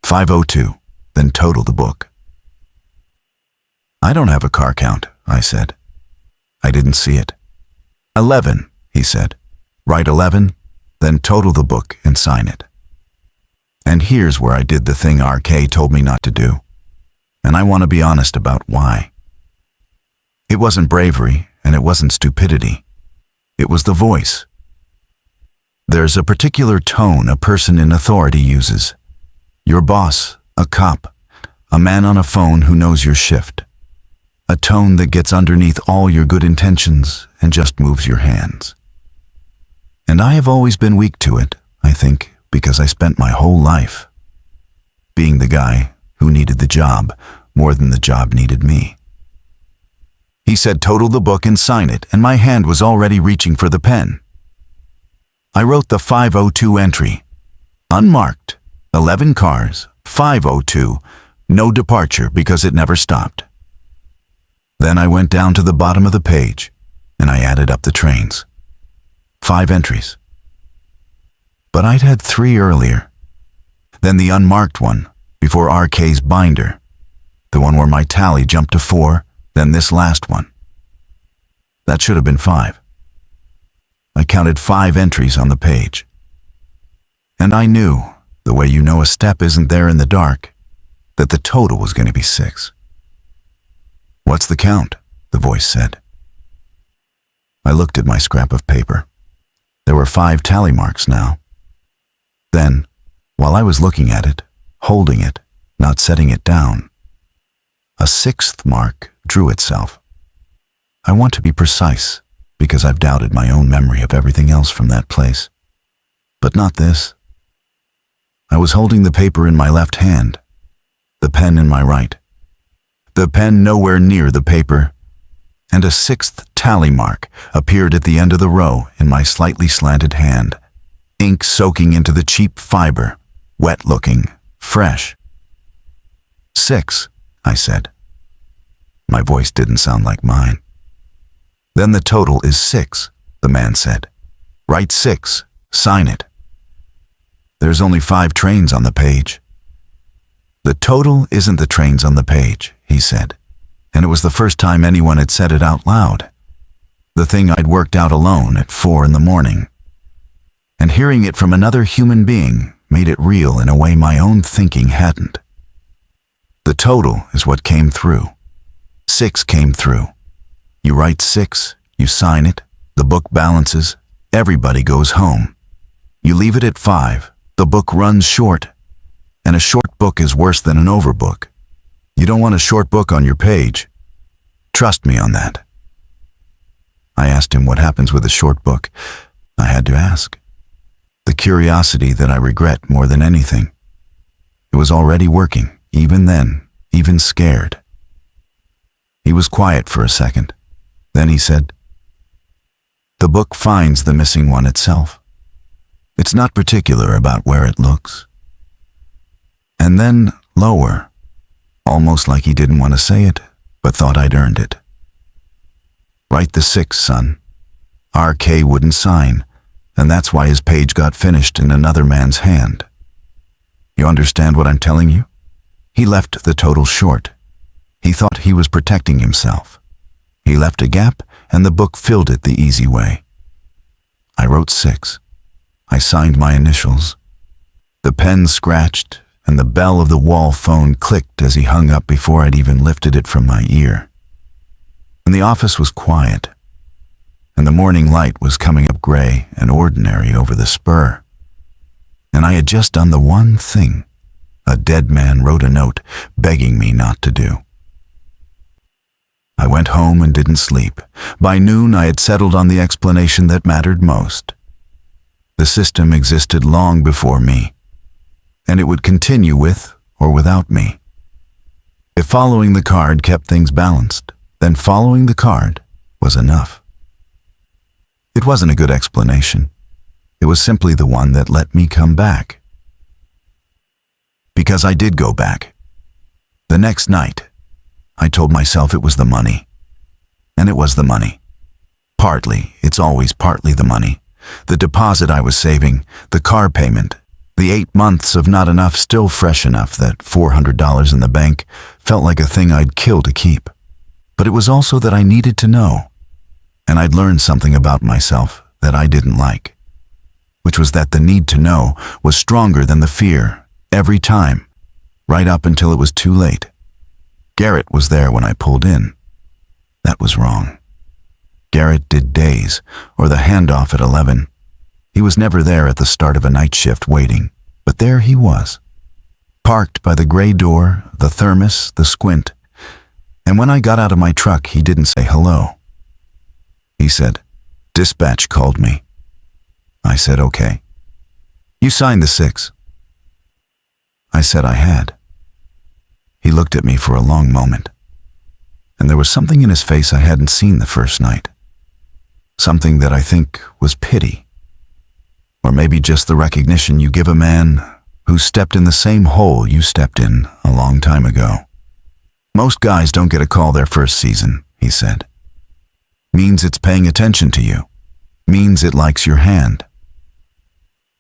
502, then total the book. I don't have a car count, I said. I didn't see it. 11, he said. Write 11, then total the book and sign it. And here's where I did the thing RK told me not to do. And I want to be honest about why. It wasn't bravery, and it wasn't stupidity. It was the voice. There's a particular tone a person in authority uses. Your boss, a cop, a man on a phone who knows your shift. A tone that gets underneath all your good intentions and just moves your hands. And I have always been weak to it, I think, because I spent my whole life being the guy who needed the job more than the job needed me. He said total the book and sign it, and my hand was already reaching for the pen. I wrote the 502 entry. Unmarked, 11 cars, 502, no departure because it never stopped. Then I went down to the bottom of the page, and I added up the trains. 5 entries. But I'd had 3 earlier. Then the unmarked one, before RK's binder. The one where my tally jumped to 4, then this last one. That should have been 5. I counted 5 entries on the page. And I knew, the way you know a step isn't there in the dark, that the total was going to be 6. What's the count? The voice said. I looked at my scrap of paper. There were 5 tally marks now. Then, while I was looking at it, holding it, not setting it down, a 6th mark drew itself. I want to be precise, because I've doubted my own memory of everything else from that place. But not this. I was holding the paper in my left hand, the pen in my right, the pen nowhere near the paper, and a 6th tally mark appeared at the end of the row in my slightly slanted hand, ink soaking into the cheap fiber, wet-looking, fresh. 6, I said. My voice didn't sound like mine. Then the total is 6, the man said. Write 6, sign it. There's only 5 trains on the page. The total isn't the trains on the page, he said, and it was the first time anyone had said it out loud. The thing I'd worked out alone at 4 in the morning. And hearing it from another human being made it real in a way my own thinking hadn't. The total is what came through. 6 came through. You write 6, you sign it, the book balances, everybody goes home. You leave it at 5, the book runs short. And a short book is worse than an overbook. You don't want a short book on your page. Trust me on that. I asked him what happens with a short book. I had to ask. The curiosity that I regret more than anything. It was already working, even then, even scared. He was quiet for a second. Then he said, "The book finds the missing one itself. It's not particular about where it looks." And then lower, almost like he didn't want to say it, but thought I'd earned it. Write the 6, son. RK wouldn't sign, and that's why his page got finished in another man's hand. You understand what I'm telling you? He left the total short. He thought he was protecting himself. He left a gap, and the book filled it the easy way. I wrote 6. I signed my initials. The pen scratched, and the bell of the wall phone clicked as he hung up before I'd even lifted it from my ear. And the office was quiet, and the morning light was coming up gray and ordinary over the spur. And I had just done the one thing a dead man wrote a note begging me not to do. I went home and didn't sleep. By noon, I had settled on the explanation that mattered most. The system existed long before me, and it would continue with or without me. If following the card kept things balanced, then following the card was enough. It wasn't a good explanation. It was simply the one that let me come back because I did go back. The next night, I told myself it was the money. And it was the money. Partly, it's always partly the money. The deposit I was saving, the car payment, the 8 months of not enough still fresh enough that $400 in the bank felt like a thing I'd kill to keep. But it was also that I needed to know. And I'd learned something about myself that I didn't like, which was that the need to know was stronger than the fear every time, right up until it was too late. Garrett was there when I pulled in. That was wrong. Garrett did days, or the handoff at 11. He was never there at the start of a night shift waiting, but there he was, parked by the gray door, the thermos, the squint. And when I got out of my truck, he didn't say hello. He said, "Dispatch called me." I said, "Okay." "You signed the 6." I said I had. He looked at me for a long moment, and there was something in his face I hadn't seen the first night. Something that I think was pity, or maybe just the recognition you give a man who stepped in the same hole you stepped in a long time ago. "Most guys don't get a call their first season," he said. "Means it's paying attention to you. Means it likes your hand."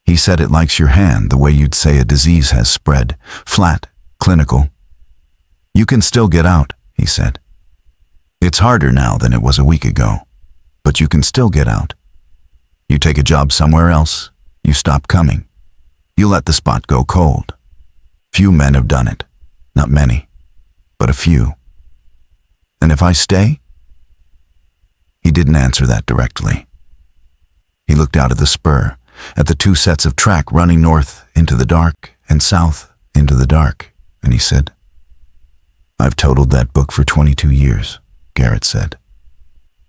He said it likes your hand the way you'd say a disease has spread, flat, clinical. "You can still get out," he said. "It's harder now than it was a week ago, but you can still get out. You take a job somewhere else, you stop coming. You let the spot go cold. Few men have done it, not many, but a few. And if I stay?" He didn't answer that directly. He looked out at the spur, at the 2 sets of track running north into the dark and south into the dark, and he said, "I've totaled that book for 22 years, Garrett said.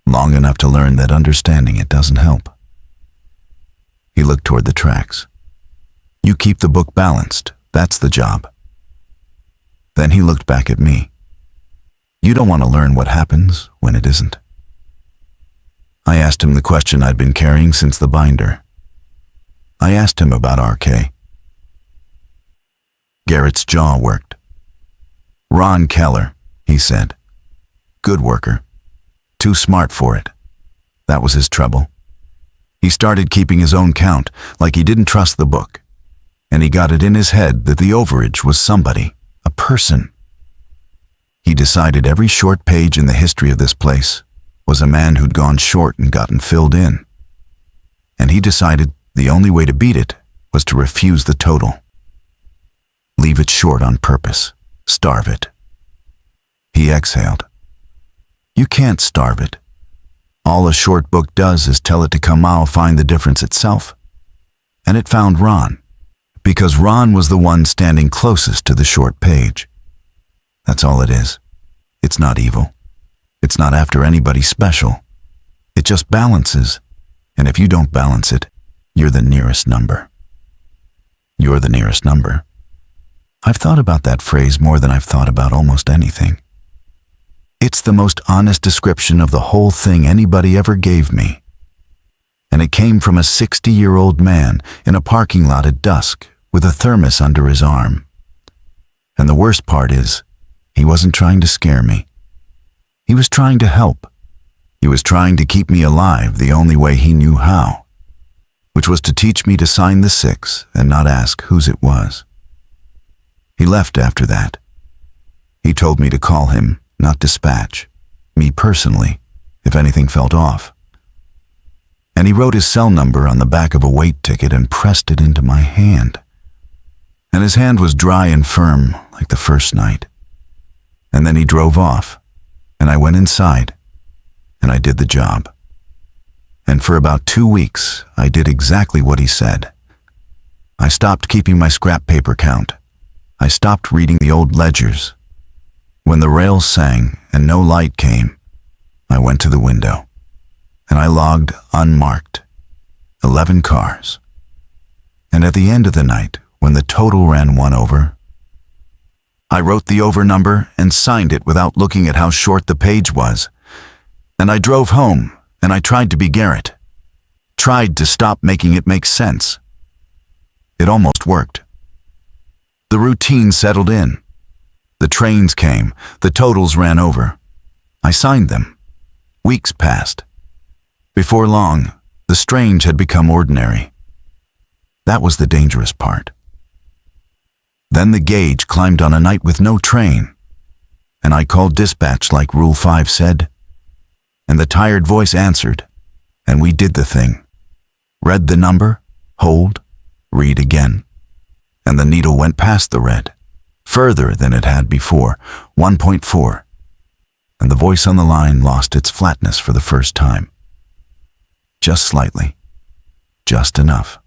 Long enough to learn that understanding it doesn't help." He looked toward the tracks. "You keep the book balanced, that's the job." Then he looked back at me. "You don't want to learn what happens when it isn't." I asked him the question I'd been carrying since the binder. I asked him about RK. Garrett's jaw worked. "Ron Keller," he said. "Good worker. Too smart for it. That was his trouble. He started keeping his own count, like he didn't trust the book. And he got it in his head that the overage was somebody, a person. He decided every short page in the history of this place was a man who'd gone short and gotten filled in. And he decided the only way to beat it was to refuse the total. Leave it short on purpose. Starve it. He exhaled. You can't starve it. All a short book does is tell it to come out, find the difference itself. And it found Ron, because Ron was the one standing closest to the short page. That's all it is. It's not evil. It's not after anybody special. It just balances. And if you don't balance it, you're the nearest number. You're the nearest number. I've thought about that phrase more than I've thought about almost anything. It's the most honest description of the whole thing anybody ever gave me. And it came from a 60-year-old man in a parking lot at dusk with a thermos under his arm. And the worst part is, he wasn't trying to scare me. He was trying to help. He was trying to keep me alive the only way he knew how, which was to teach me to sign the 6 and not ask whose it was. He left after that. He told me to call him, not dispatch, me personally, if anything felt off. And he wrote his cell number on the back of a weight ticket and pressed it into my hand. And his hand was dry and firm like the first night. And then he drove off, and I went inside, and I did the job. And for about 2 weeks, I did exactly what he said. I stopped keeping my scrap paper count. I stopped reading the old ledgers. When the rails sang and no light came, I went to the window, and I logged unmarked 11 cars. And at the end of the night, when the total ran one over, I wrote the over number and signed it without looking at how short the page was. And I drove home, and I tried to be Garrett. Tried to stop making it make sense. It almost worked. The The routine settled in. The trains came, the totals ran over. I signed them. Weeks passed. Before long, the strange had become ordinary. That was the dangerous part. Then the gauge climbed on a night with no train, and I called dispatch like Rule 5 said, and the tired voice answered, and we did the thing. Read the number, hold, read again, and the needle went past the red, further than it had before, 1.4, and the voice on the line lost its flatness for the first time. Just slightly, just enough.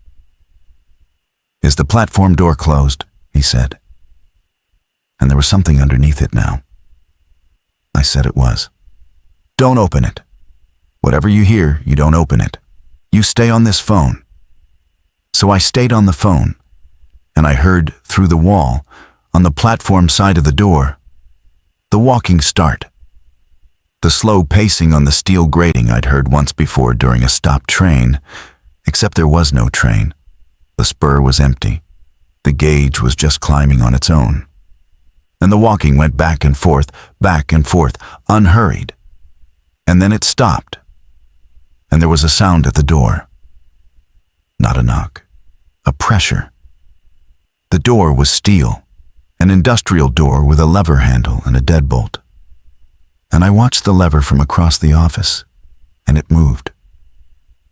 Is the platform door closed? He said. And there was something underneath it now. I said it was. Don't open it. Whatever you hear, you don't open it. You stay on this phone. So I stayed on the phone, and I heard through the wall, on the platform side of the door, the walking start. The slow pacing on the steel grating I'd heard once before during a stopped train, except there was no train. The spur was empty. The gauge was just climbing on its own. And the walking went back and forth, unhurried. And then it stopped. And there was a sound at the door. Not a knock. A pressure. The door was steel, an industrial door with a lever handle and a deadbolt. And I watched the lever from across the office, and it moved.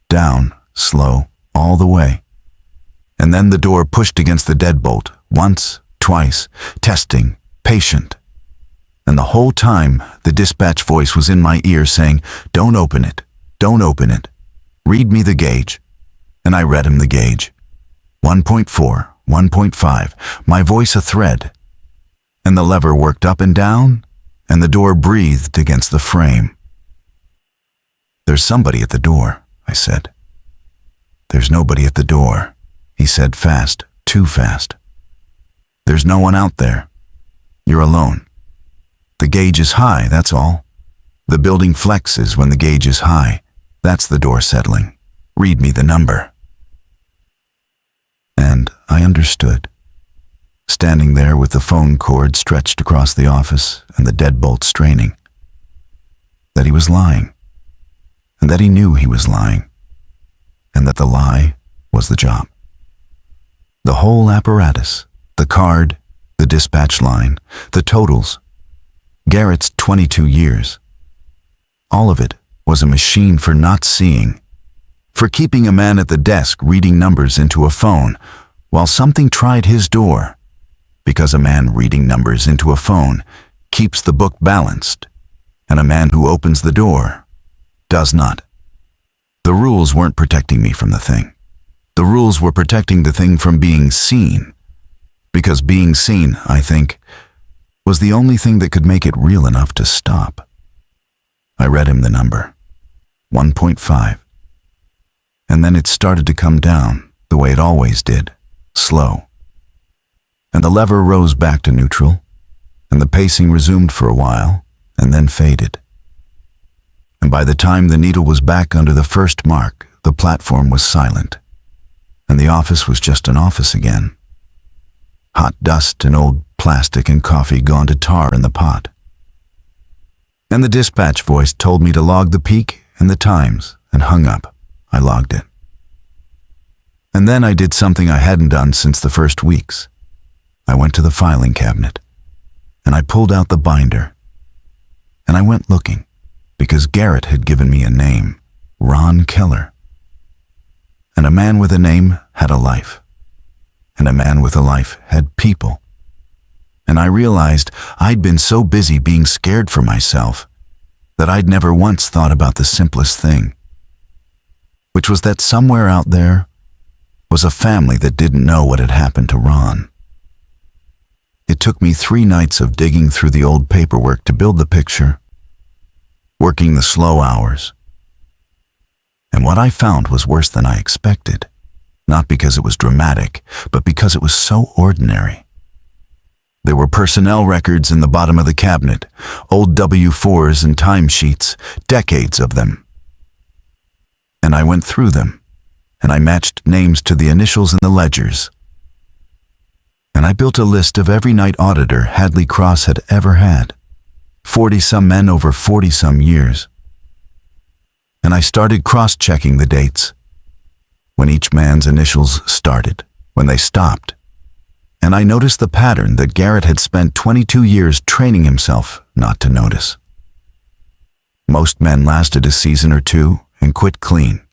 Down, slow, all the way. And then the door pushed against the deadbolt, once, twice, testing, patient. And the whole time, the dispatch voice was in my ear saying, don't open it, don't open it. Read me the gauge. And I read him the gauge. 1.4, 1.5, my voice a thread. And the lever worked up and down, and the door breathed against the frame. There's somebody at the door, I said. There's nobody at the door, he said fast, too fast. There's no one out there. You're alone. The gauge is high, that's all. The building flexes when the gauge is high. That's the door settling. Read me the number. And I understood. Standing there with the phone cord stretched across the office and the deadbolt straining. That he was lying. And that he knew he was lying. And that the lie was the job. The whole apparatus, the card, the dispatch line, the totals, Garrett's 22 years. All of it was a machine for not seeing, for keeping a man at the desk reading numbers into a phone while something tried his door, because a man reading numbers into a phone keeps the book balanced, and a man who opens the door does not. The rules weren't protecting me from the thing. The rules were protecting the thing from being seen, because being seen, I think, was the only thing that could make it real enough to stop. I read him the number, 1.5. And then it started to come down, the way it always did, slow. And the lever rose back to neutral, and the pacing resumed for a while, and then faded. And by the time the needle was back under the first mark, the platform was silent, and the office was just an office again. Hot dust and old plastic and coffee gone to tar in the pot. And the dispatch voice told me to log the peak and the times, and hung up. I logged it. And then I did something I hadn't done since the first weeks. I went to the filing cabinet, and I pulled out the binder. And I went looking, because Garrett had given me a name, Ron Keller. And a man with a name had a life. And a man with a life had people. And I realized I'd been so busy being scared for myself that I'd never once thought about the simplest thing, which was that somewhere out there was a family that didn't know what had happened to Ron. It took me 3 nights of digging through the old paperwork to build the picture, working the slow hours. And what I found was worse than I expected, not because it was dramatic, but because it was so ordinary. There were personnel records in the bottom of the cabinet, old W-4s and timesheets, decades of them. And I went through them, and I matched names to the initials in the ledgers. and I built a list of every night auditor Hadley Cross had ever had. 40-some men over 40-some years. And I started cross-checking the dates. When each man's initials started, when they stopped. And I noticed the pattern that Garrett had spent 22 years training himself not to notice. Most men lasted a season or two and quit clean.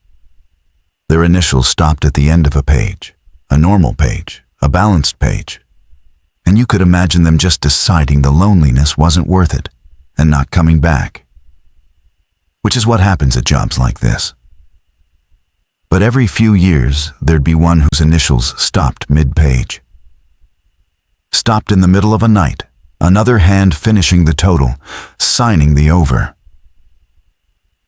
Their initials stopped at the end of a page, a normal page, a balanced page. And you could imagine them just deciding the loneliness wasn't worth it and not coming back. Which is what happens at jobs like this. But every few years, there'd be one whose initials stopped mid-page. Stopped in the middle of a night, another hand finishing the total, signing the over.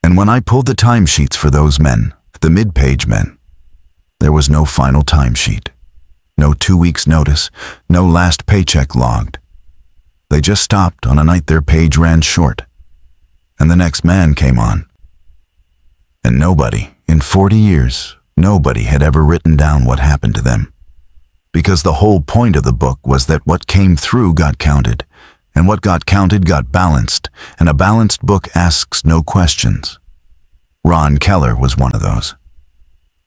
And when I pulled the timesheets for those men, the mid-page men, there was no final timesheet, no 2 weeks notice, no last paycheck logged. They just stopped on a night their page ran short, and the next man came on. And nobody, in 40 years, nobody had ever written down what happened to them. Because the whole point of the book was that what came through got counted, and what got counted got balanced, and a balanced book asks no questions. Ron Keller was one of those.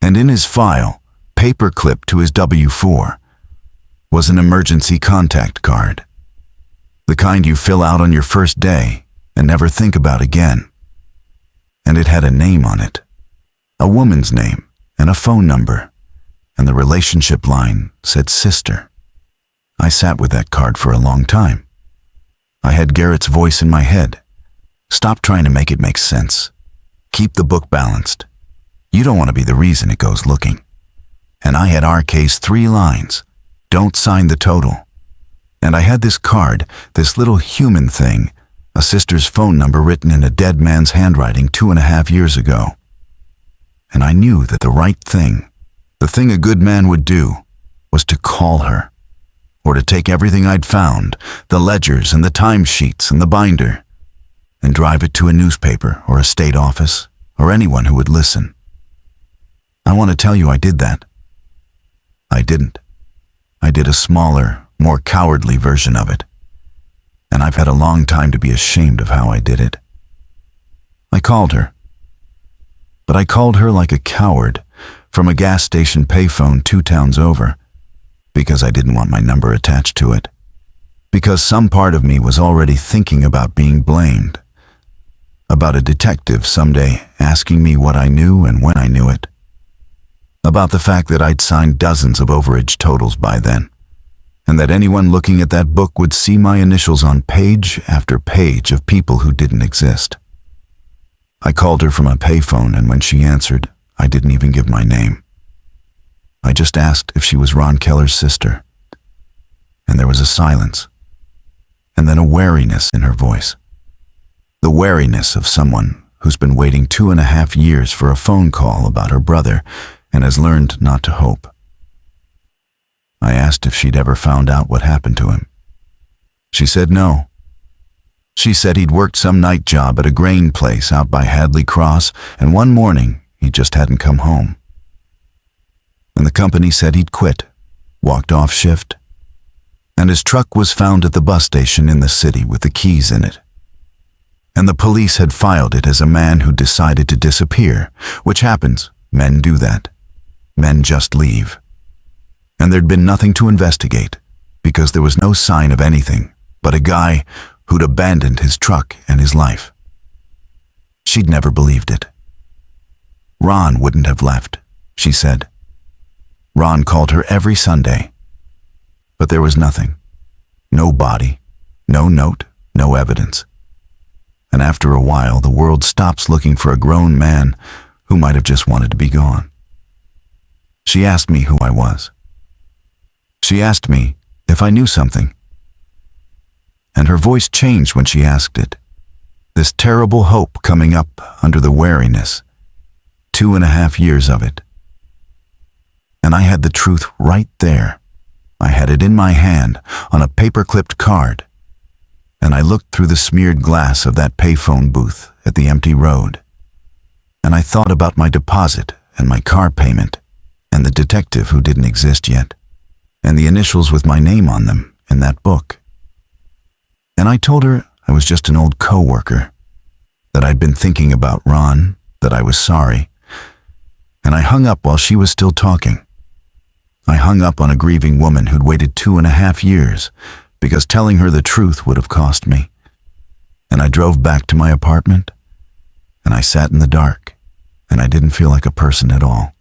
And in his file, paper clipped to his W-4, was an emergency contact card. The kind you fill out on your first day and never think about again. And it had a name on it, a woman's name and a phone number, and the relationship line said sister. I sat with that card for a long time. I had Garrett's voice in my head. Stop trying to make it make sense. Keep the book balanced. You don't want to be the reason it goes looking. And I had RK's 3 lines. Don't sign the total. And I had this card, this little human thing, a sister's phone number written in a dead man's handwriting 2.5 years ago. And I knew that the right thing, the thing a good man would do, was to call her, or to take everything I'd found, the ledgers and the timesheets and the binder, and drive it to a newspaper or a state office or anyone who would listen. I want to tell you I did that. I didn't. I did a smaller, more cowardly version of it. And I've had a long time to be ashamed of how I did it. I called her. But I called her like a coward from a gas station payphone 2 towns over, because I didn't want my number attached to it. Because some part of me was already thinking about being blamed. About a detective someday asking me what I knew and when I knew it. About the fact that I'd signed dozens of overage totals by then, and that anyone looking at that book would see my initials on page after page of people who didn't exist. I called her from a payphone, and when she answered, I didn't even give my name. I just asked if she was Ron Keller's sister. And there was a silence, and then a wariness in her voice. The wariness of someone who's been waiting 2.5 years for a phone call about her brother and has learned not to hope. I asked if she'd ever found out what happened to him. She said no. She said he'd worked some night job at a grain place out by Hadley Cross, and one morning he just hadn't come home. And the company said he'd quit, walked off shift, and his truck was found at the bus station in the city with the keys in it. And the police had filed it as a man who decided to disappear, which happens. Men do that. Men just leave. And there'd been nothing to investigate, because there was no sign of anything but a guy who'd abandoned his truck and his life. She'd never believed it. Ron wouldn't have left, she said. Ron called her every Sunday. But there was nothing. No body, no note, no evidence. And after a while, the world stops looking for a grown man who might have just wanted to be gone. She asked me who I was. She asked me if I knew something. And her voice changed when she asked it. This terrible hope coming up under the wariness. 2.5 years of it. And I had the truth right there. I had it in my hand on a paper-clipped card. And I looked through the smeared glass of that payphone booth at the empty road. And I thought about my deposit and my car payment and the detective who didn't exist yet. and the initials with my name on them in that book. And I told her I was just an old co-worker, that I'd been thinking about Ron, that I was sorry, and I hung up while she was still talking. I hung up on a grieving woman who'd waited 2.5 years because telling her the truth would have cost me. And I drove back to my apartment, and I sat in the dark, and I didn't feel like a person at all.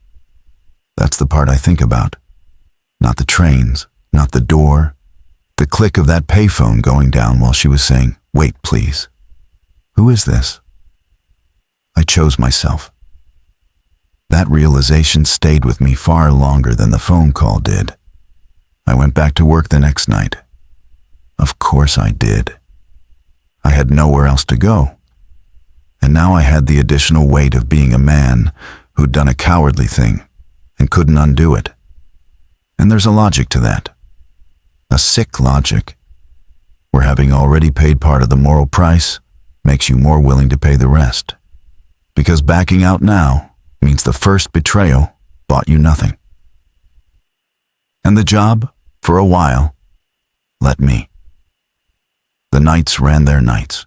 That's the part I think about. Not the trains, not the door, the click of that payphone going down while she was saying, "Wait, please. Who is this?" I chose myself. That realization stayed with me far longer than the phone call did. I went back to work the next night. Of course I did. I had nowhere else to go. And now I had the additional weight of being a man who'd done a cowardly thing and couldn't undo it. And there's a logic to that. A sick logic, where having already paid part of the moral price makes you more willing to pay the rest. Because backing out now means the first betrayal bought you nothing. And the job, for a while, let me. The nights ran their nights.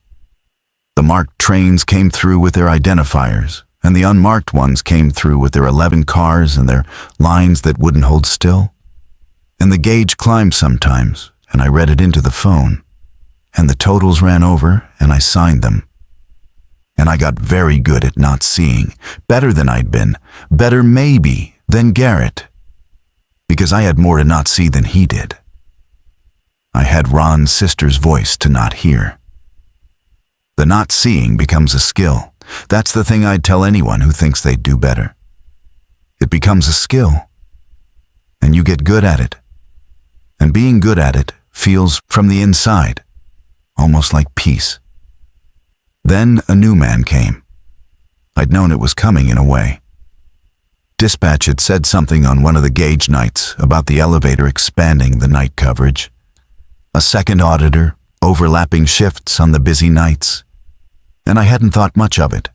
The marked trains came through with their identifiers, and the unmarked ones came through with their 11 cars and their lines that wouldn't hold still. And the gauge climbed sometimes, and I read it into the phone, and the totals ran over, and I signed them. And I got very good at not seeing, better than I'd been, better maybe than Garrett, because I had more to not see than he did. I had Ron's sister's voice to not hear. The not seeing becomes a skill. That's the thing I'd tell anyone who thinks they'd do better. It becomes a skill, and you get good at it. And being good at it feels, from the inside, almost like peace. Then a new man came. I'd known it was coming in a way. Dispatch had said something on one of the gauge nights about the elevator expanding the night coverage. A second auditor, overlapping shifts on the busy nights, and I hadn't thought much of it.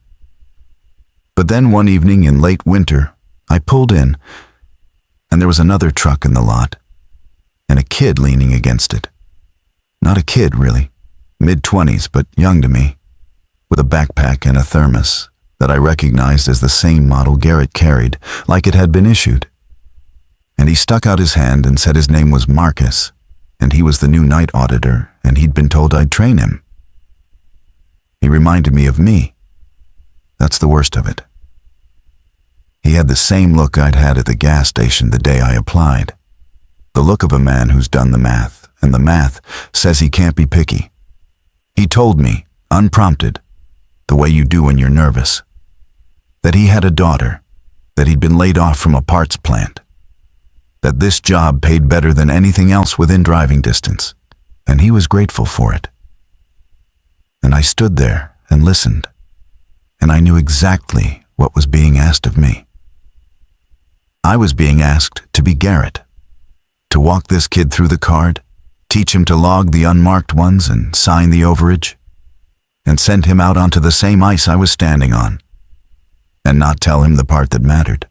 But then one evening in late winter, I pulled in, and there was another truck in the lot, and a kid leaning against it. Not a kid, really, mid-20s, but young to me, with a backpack and a thermos that I recognized as the same model Garrett carried, like it had been issued. And he stuck out his hand and said his name was Marcus, and he was the new night auditor, and he'd been told I'd train him. He reminded me of me. That's the worst of it. He had the same look I'd had at the gas station the day I applied. The look of a man who's done the math, and the math says he can't be picky. He told me, unprompted, the way you do when you're nervous, that he had a daughter, that he'd been laid off from a parts plant, that this job paid better than anything else within driving distance, and he was grateful for it. And I stood there and listened, and I knew exactly what was being asked of me. I was being asked to be Garrett, to walk this kid through the card, teach him to log the unmarked ones and sign the overage, and send him out onto the same ice I was standing on, and not tell him the part that mattered,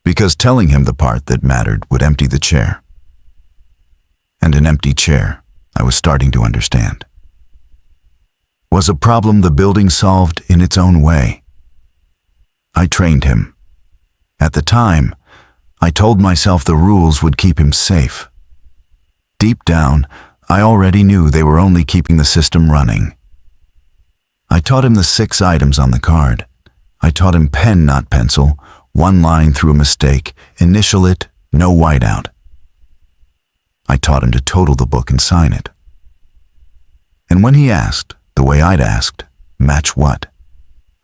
because telling him the part that mattered would empty the chair. And an empty chair, I was starting to understand, was a problem the building solved in its own way. I trained him. At the time, I told myself the rules would keep him safe. Deep down, I already knew they were only keeping the system running. I taught him the 6 items on the card. I taught him pen, not pencil, 1 line through a mistake, initial it, no whiteout. I taught him to total the book and sign it. And when he asked, the way I'd asked, match what?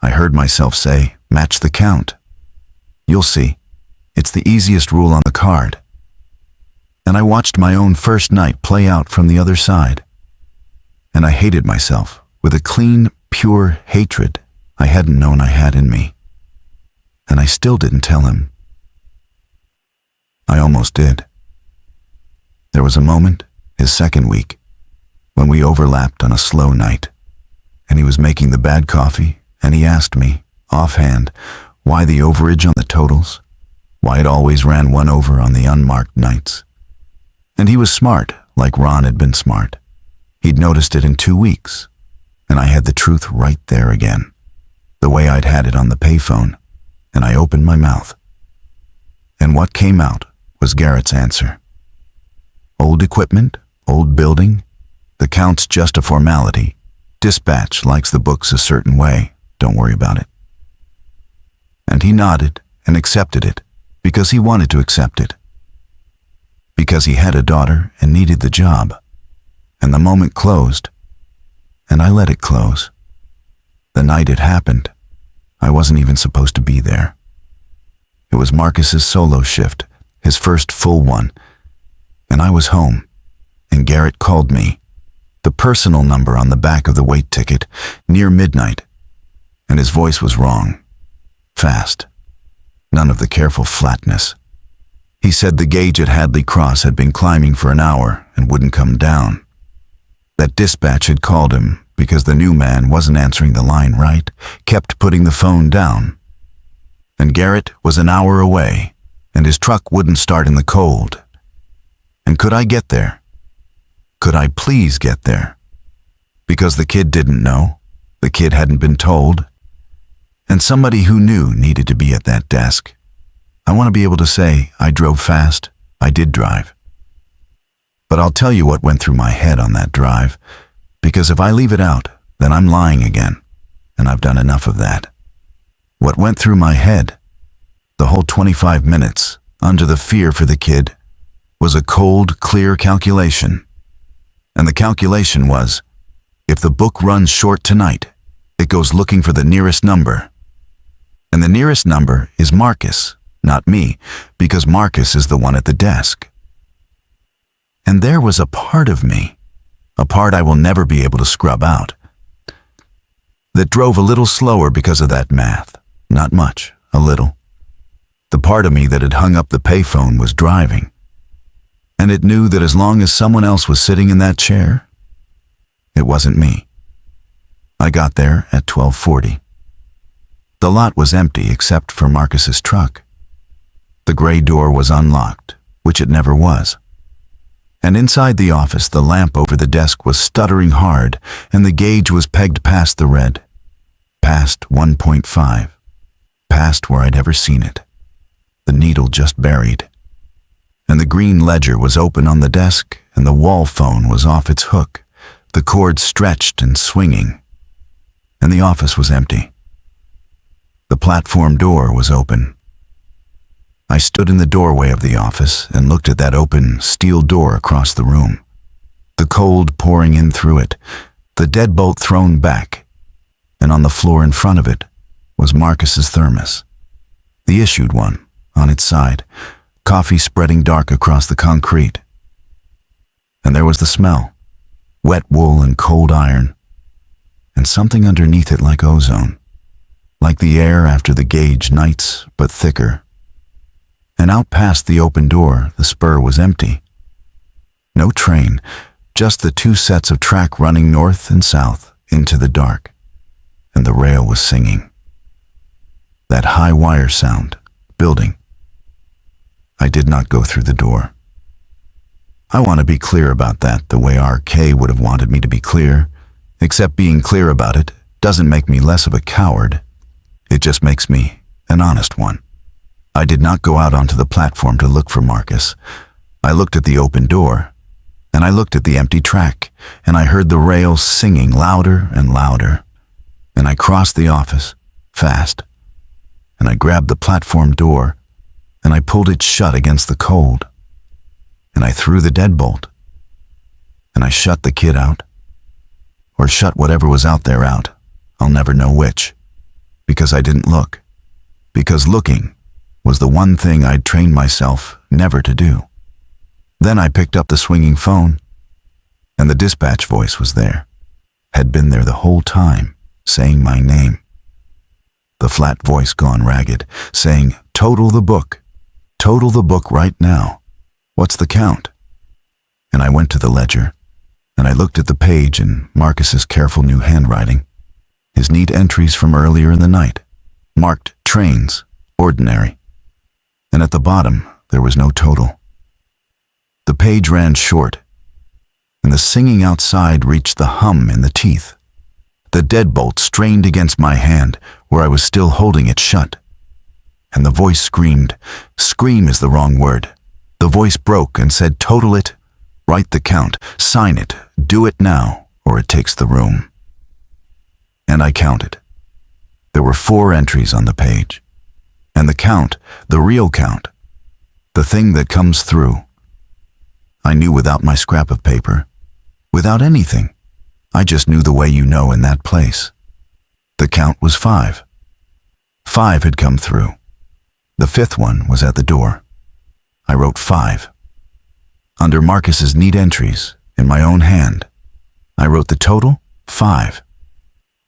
I heard myself say, match the count. You'll see, it's the easiest rule on the card. And I watched my own first night play out from the other side. And I hated myself with a clean, pure hatred I hadn't known I had in me. And I still didn't tell him. I almost did. There was a moment, his second week, when we overlapped on a slow night, and he was making the bad coffee, and he asked me, offhand, why the overage on the totals, why it always ran 1 over on the unmarked nights. And he was smart, like Ron had been smart. He'd noticed it in 2 weeks, and I had the truth right there again, the way I'd had it on the payphone, and I opened my mouth. And what came out was Garrett's answer. Old equipment, old building, the count's just a formality. Dispatch likes the books a certain way, don't worry about it. And he nodded and accepted it because he wanted to accept it. Because he had a daughter and needed the job. And the moment closed, and I let it close. The night it happened, I wasn't even supposed to be there. It was Marcus's solo shift, his first full one, and I was home, and Garrett called me, the personal number on the back of the wait ticket, near midnight, and his voice was wrong, fast, none of the careful flatness. He said the gauge at Hadley Cross had been climbing for an hour and wouldn't come down. That dispatch had called him because the new man wasn't answering the line right, kept putting the phone down. And Garrett was an hour away, and his truck wouldn't start in the cold. And could I get there? Could I please get there? Because the kid didn't know, the kid hadn't been told, and somebody who knew needed to be at that desk. I want to be able to say, I drove fast, I did drive. But I'll tell you what went through my head on that drive, because if I leave it out, then I'm lying again, and I've done enough of that. What went through my head, the whole 25 minutes, under the fear for the kid, was a cold, clear calculation. And the calculation was, if the book runs short tonight, it goes looking for the nearest number. And the nearest number is Marcus, not me, because Marcus is the one at the desk. And there was a part of me, a part I will never be able to scrub out, that drove a little slower because of that math. Not much, a little. The part of me that had hung up the payphone was driving. And it knew that as long as someone else was sitting in that chair, it wasn't me. I got there at 12:40. The lot was empty except for Marcus's truck. The gray door was unlocked, which it never was. And inside the office, the lamp over the desk was stuttering hard, and the gauge was pegged past the red, past 1.5, past where I'd ever seen it. The needle just buried. And the green ledger was open on the desk, and the wall phone was off its hook, the cord stretched and swinging. And the office was empty. The platform door was open. I stood in the doorway of the office and looked at that open steel door across the room. The cold pouring in through it, the deadbolt thrown back, and on the floor in front of it was Marcus's thermos, the issued one, on its side, coffee spreading dark across the concrete. And there was the smell, wet wool and cold iron, and something underneath it like ozone, like the air after the gauge nights, but thicker. And out past the open door, the spur was empty. No train, just the 2 sets of track running north and south into the dark, and the rail was singing. That high wire sound, building. I did not go through the door. I want to be clear about that the way RK would have wanted me to be clear, except being clear about it doesn't make me less of a coward. It just makes me an honest one. I did not go out onto the platform to look for Marcus. I looked at the open door, and I looked at the empty track, and I heard the rails singing louder and louder. And I crossed the office, fast, and I grabbed the platform door, and I pulled it shut against the cold, and I threw the deadbolt, and I shut the kid out, or shut whatever was out there out. I'll never know which, because I didn't look, because looking was the one thing I'd trained myself never to do. Then I picked up the swinging phone, and the dispatch voice was there, had been there the whole time, saying my name. The flat voice gone ragged, saying, total the book right now. What's the count? And I went to the ledger, and I looked at the page in Marcus's careful new handwriting, his neat entries from earlier in the night, marked trains, ordinary. And at the bottom, there was no total. The page ran short, and the singing outside reached the hum in the teeth. The deadbolt strained against my hand where I was still holding it shut. And the voice screamed. Scream is the wrong word. The voice broke and said, "Total it, write the count, sign it, do it now, or it takes the room." And I counted. There were 4 entries on the page. And the count, the real count, the thing that comes through. I knew without my scrap of paper, without anything. I just knew the way you know in that place. The count was 5. 5 had come through. The 5th one was at the door. I wrote 5. Under Marcus's neat entries, in my own hand, I wrote the total, 5.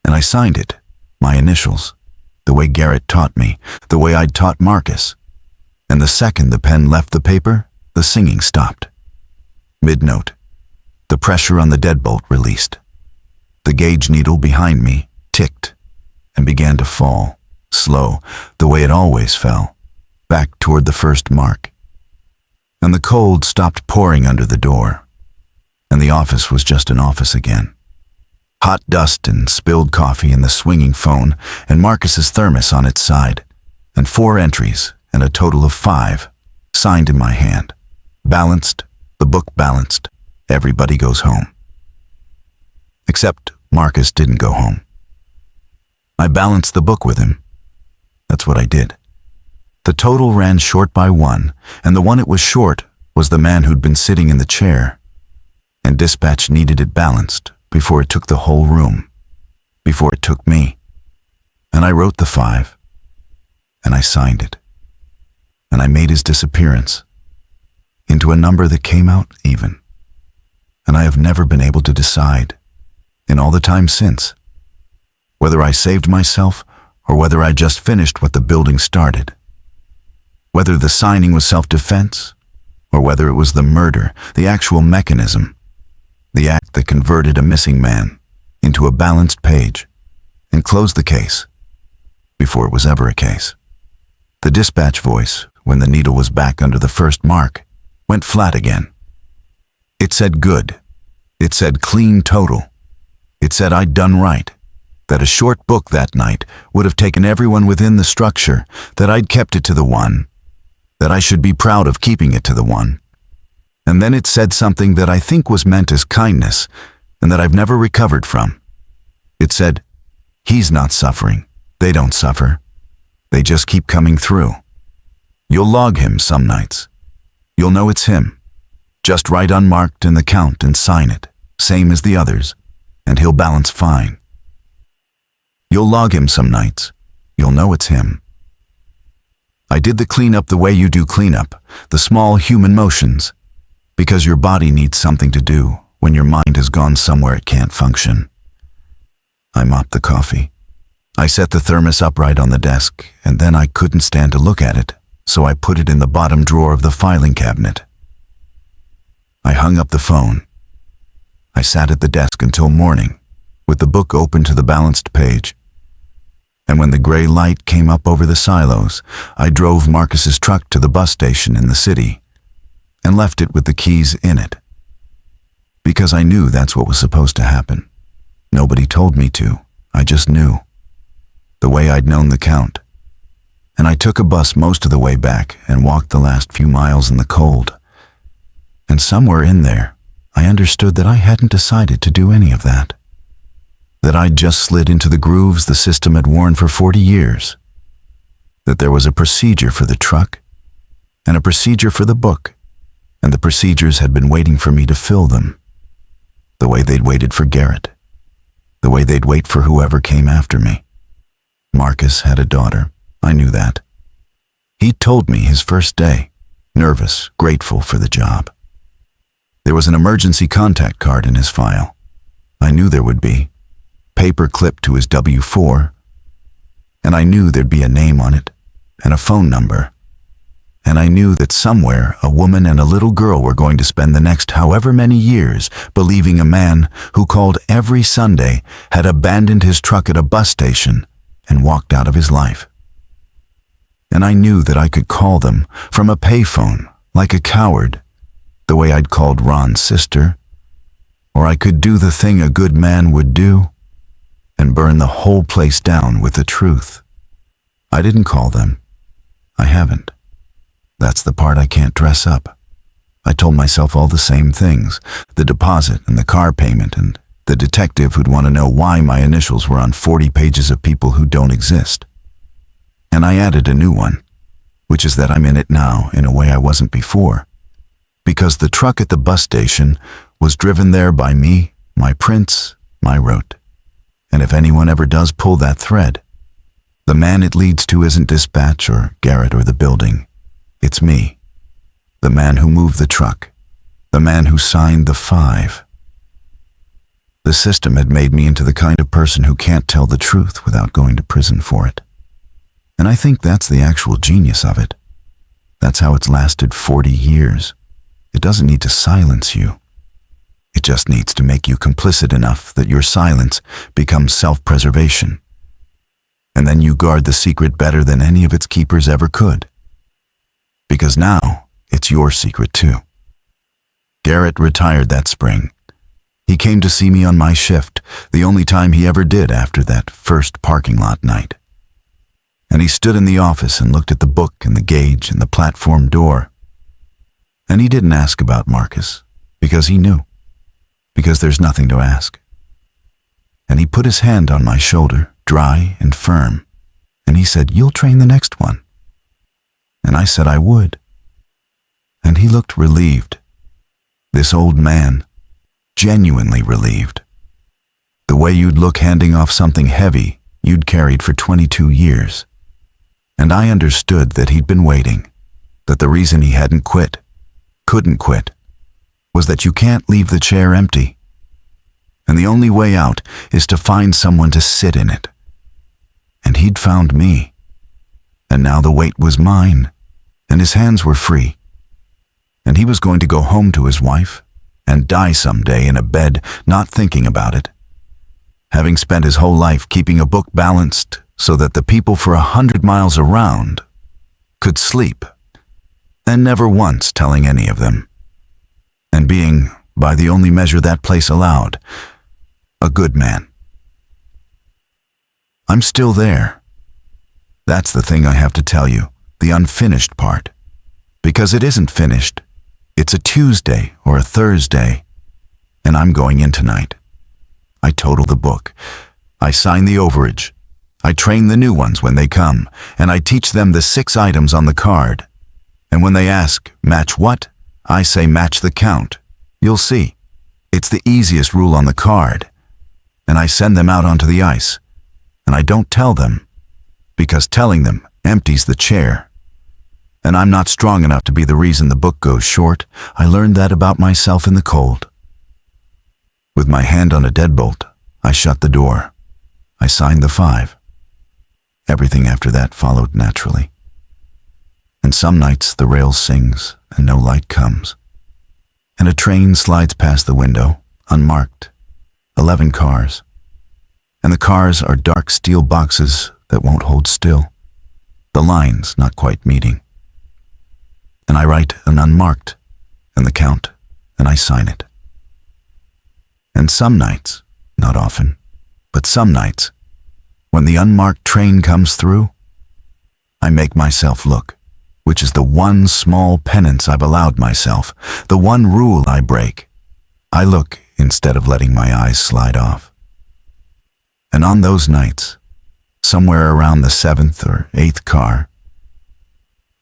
And I signed it, my initials, the way Garrett taught me, the way I'd taught Marcus. And the second the pen left the paper, the singing stopped. Mid-note. The pressure on the deadbolt released. The gauge needle behind me ticked and began to fall, slow, the way it always fell, back toward the first mark. And the cold stopped pouring under the door, and the office was just an office again. Hot dust and spilled coffee in the swinging phone, and Marcus's thermos on its side, and 4 entries, and a total of 5, signed in my hand. Balanced, the book balanced, everybody goes home. Except Marcus didn't go home. I balanced the book with him. That's what I did. The total ran short by 1, and the one it was short was the man who'd been sitting in the chair. And dispatch needed it balanced before it took the whole room, before it took me. And I wrote the 5, and I signed it. And I made his disappearance into a number that came out even. And I have never been able to decide, in all the time since, whether I saved myself or whether I just finished what the building started. Whether the signing was self-defense, or whether it was the murder, the actual mechanism, the act that converted a missing man into a balanced page and closed the case before it was ever a case. The dispatch voice, when the needle was back under the first mark, went flat again. It said good. It said clean total. It said I'd done right, that a short book that night would have taken everyone within the structure, that I'd kept it to the 1, that I should be proud of keeping it to the 1. And then it said something that I think was meant as kindness and that I've never recovered from. It said, he's not suffering. They don't suffer. They just keep coming through. You'll log him some nights. You'll know it's him. Just write unmarked in the count and sign it, same as the others, and he'll balance fine. You'll log him some nights. You'll know it's him. I did the cleanup the way you do cleanup, the small human motions, because your body needs something to do when your mind has gone somewhere it can't function. I mopped the coffee. I set the thermos upright on the desk, and then I couldn't stand to look at it, so I put it in the bottom drawer of the filing cabinet. I hung up the phone. I sat at the desk until morning, with the book open to the balanced page. And when the gray light came up over the silos, I drove Marcus's truck to the bus station in the city and left it with the keys in it. Because I knew that's what was supposed to happen. Nobody told me to. I just knew. The way I'd known the count. And I took a bus most of the way back and walked the last few miles in the cold. And somewhere in there, I understood that I hadn't decided to do any of that. That I'd just slid into the grooves the system had worn for 40 years. That there was a procedure for the truck, and a procedure for the book, and the procedures had been waiting for me to fill them. The way they'd waited for Garrett. The way they'd wait for whoever came after me. Marcus had a daughter. I knew that. He'd told me his first day, nervous, grateful for the job. There was an emergency contact card in his file. I knew there would be. Paper clipped to his W-4, and I knew there'd be a name on it and a phone number. And I knew that somewhere a woman and a little girl were going to spend the next however many years believing a man who called every Sunday had abandoned his truck at a bus station and walked out of his life. And I knew that I could call them from a payphone like a coward the way I'd called Ron's sister, or I could do the thing a good man would do and burn the whole place down with the truth. I didn't call them. I haven't. That's the part I can't dress up. I told myself all the same things, the deposit and the car payment and the detective who'd want to know why my initials were on 40 pages of people who don't exist. And I added a new one, which is that I'm in it now in a way I wasn't before, because the truck at the bus station was driven there by me, my prince, my route. And if anyone ever does pull that thread, the man it leads to isn't Dispatch or Garrett or the building. It's me, the man who moved the truck, the man who signed the 5. The system had made me into the kind of person who can't tell the truth without going to prison for it. And I think that's the actual genius of it. That's how it's lasted 40 years. It doesn't need to silence you. It just needs to make you complicit enough that your silence becomes self-preservation. And then you guard the secret better than any of its keepers ever could. Because now, it's your secret too. Garrett retired that spring. He came to see me on my shift, the only time he ever did after that first parking lot night. And he stood in the office and looked at the book and the gauge and the platform door. And he didn't ask about Marcus, because he knew. Because there's nothing to ask. And he put his hand on my shoulder, dry and firm, and he said, "You'll train the next one." And I said I would. And he looked relieved. This old man, genuinely relieved. The way you'd look handing off something heavy you'd carried for 22 years. And I understood that he'd been waiting, that the reason he hadn't quit, couldn't quit, was that you can't leave the chair empty. And the only way out is to find someone to sit in it. And he'd found me. And now the weight was mine, and his hands were free. And he was going to go home to his wife and die someday in a bed not thinking about it, having spent his whole life keeping a book balanced so that the people for 100 miles around could sleep, and never once telling any of them, and being, by the only measure that place allowed, a good man. I'm still there. That's the thing I have to tell you, the unfinished part. Because it isn't finished. It's a Tuesday or a Thursday, and I'm going in tonight. I total the book. I sign the overage. I train the new ones when they come, and I teach them the 6 items on the card. And when they ask, match what? I say match the count. You'll see. It's the easiest rule on the card. And I send them out onto the ice. And I don't tell them, because telling them empties the chair. And I'm not strong enough to be the reason the book goes short. I learned that about myself in the cold. With my hand on a deadbolt, I shut the door. I signed the 5. Everything after that followed naturally. And some nights the rail sings and no light comes. And a train slides past the window, unmarked. 11 cars. And the cars are dark steel boxes that won't hold still. The lines not quite meeting. And I write an unmarked, and the count, and I sign it. And some nights, not often, but some nights, when the unmarked train comes through, I make myself look, which is the one small penance I've allowed myself, the one rule I break. I look instead of letting my eyes slide off. And on those nights, somewhere around the 7th or 8th car,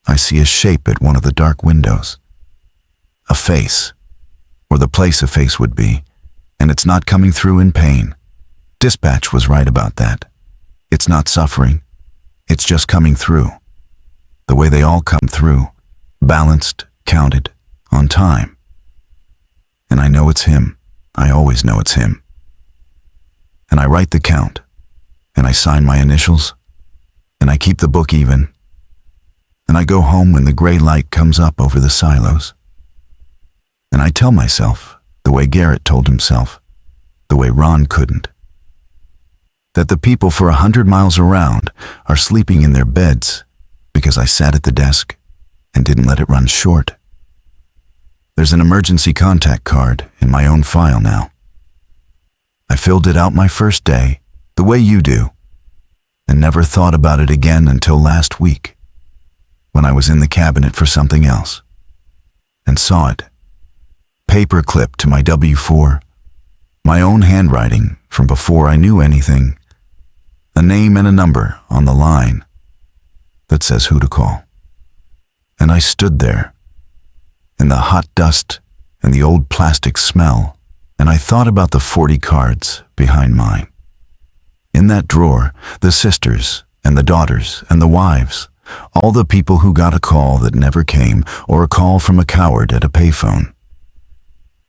I see a shape at one of the dark windows. A face, or the place a face would be, and it's not coming through in pain. Dispatch was right about that. It's not suffering. It's just coming through. The way they all come through, balanced, counted, on time. And I know it's him. I always know it's him. And I write the count, and I sign my initials, and I keep the book even. And I go home when the gray light comes up over the silos. And I tell myself, the way Garrett told himself, the way Ron couldn't, that the people for 100 miles around are sleeping in their beds because I sat at the desk and didn't let it run short. There's an emergency contact card in my own file now. I filled it out my first day, the way you do, and never thought about it again until last week, when I was in the cabinet for something else, and saw it. Paper clipped to my W-4, my own handwriting from before I knew anything, a name and a number on the line that says who to call. And I stood there, in the hot dust and the old plastic smell, and I thought about the 40 cards behind mine. In that drawer, the sisters and the daughters and the wives, all the people who got a call that never came, or a call from a coward at a payphone.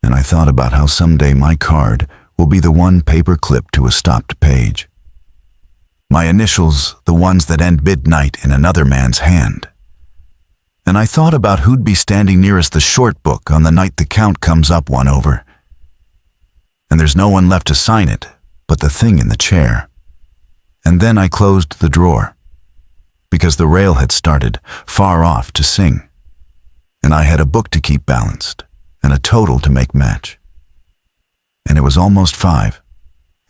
And I thought about how someday my card will be the one paper clip to a stopped page. My initials, the ones that end midnight in another man's hand. And I thought about who'd be standing nearest the short book on the night the count comes up one over. And there's no one left to sign it but the thing in the chair. And then I closed the drawer, because the rail had started far off to sing, and I had a book to keep balanced and a total to make match. And it was almost 5,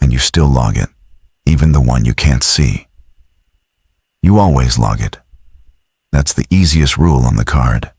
and you still log it, even the one you can't see. You always log it. That's the easiest rule on the card.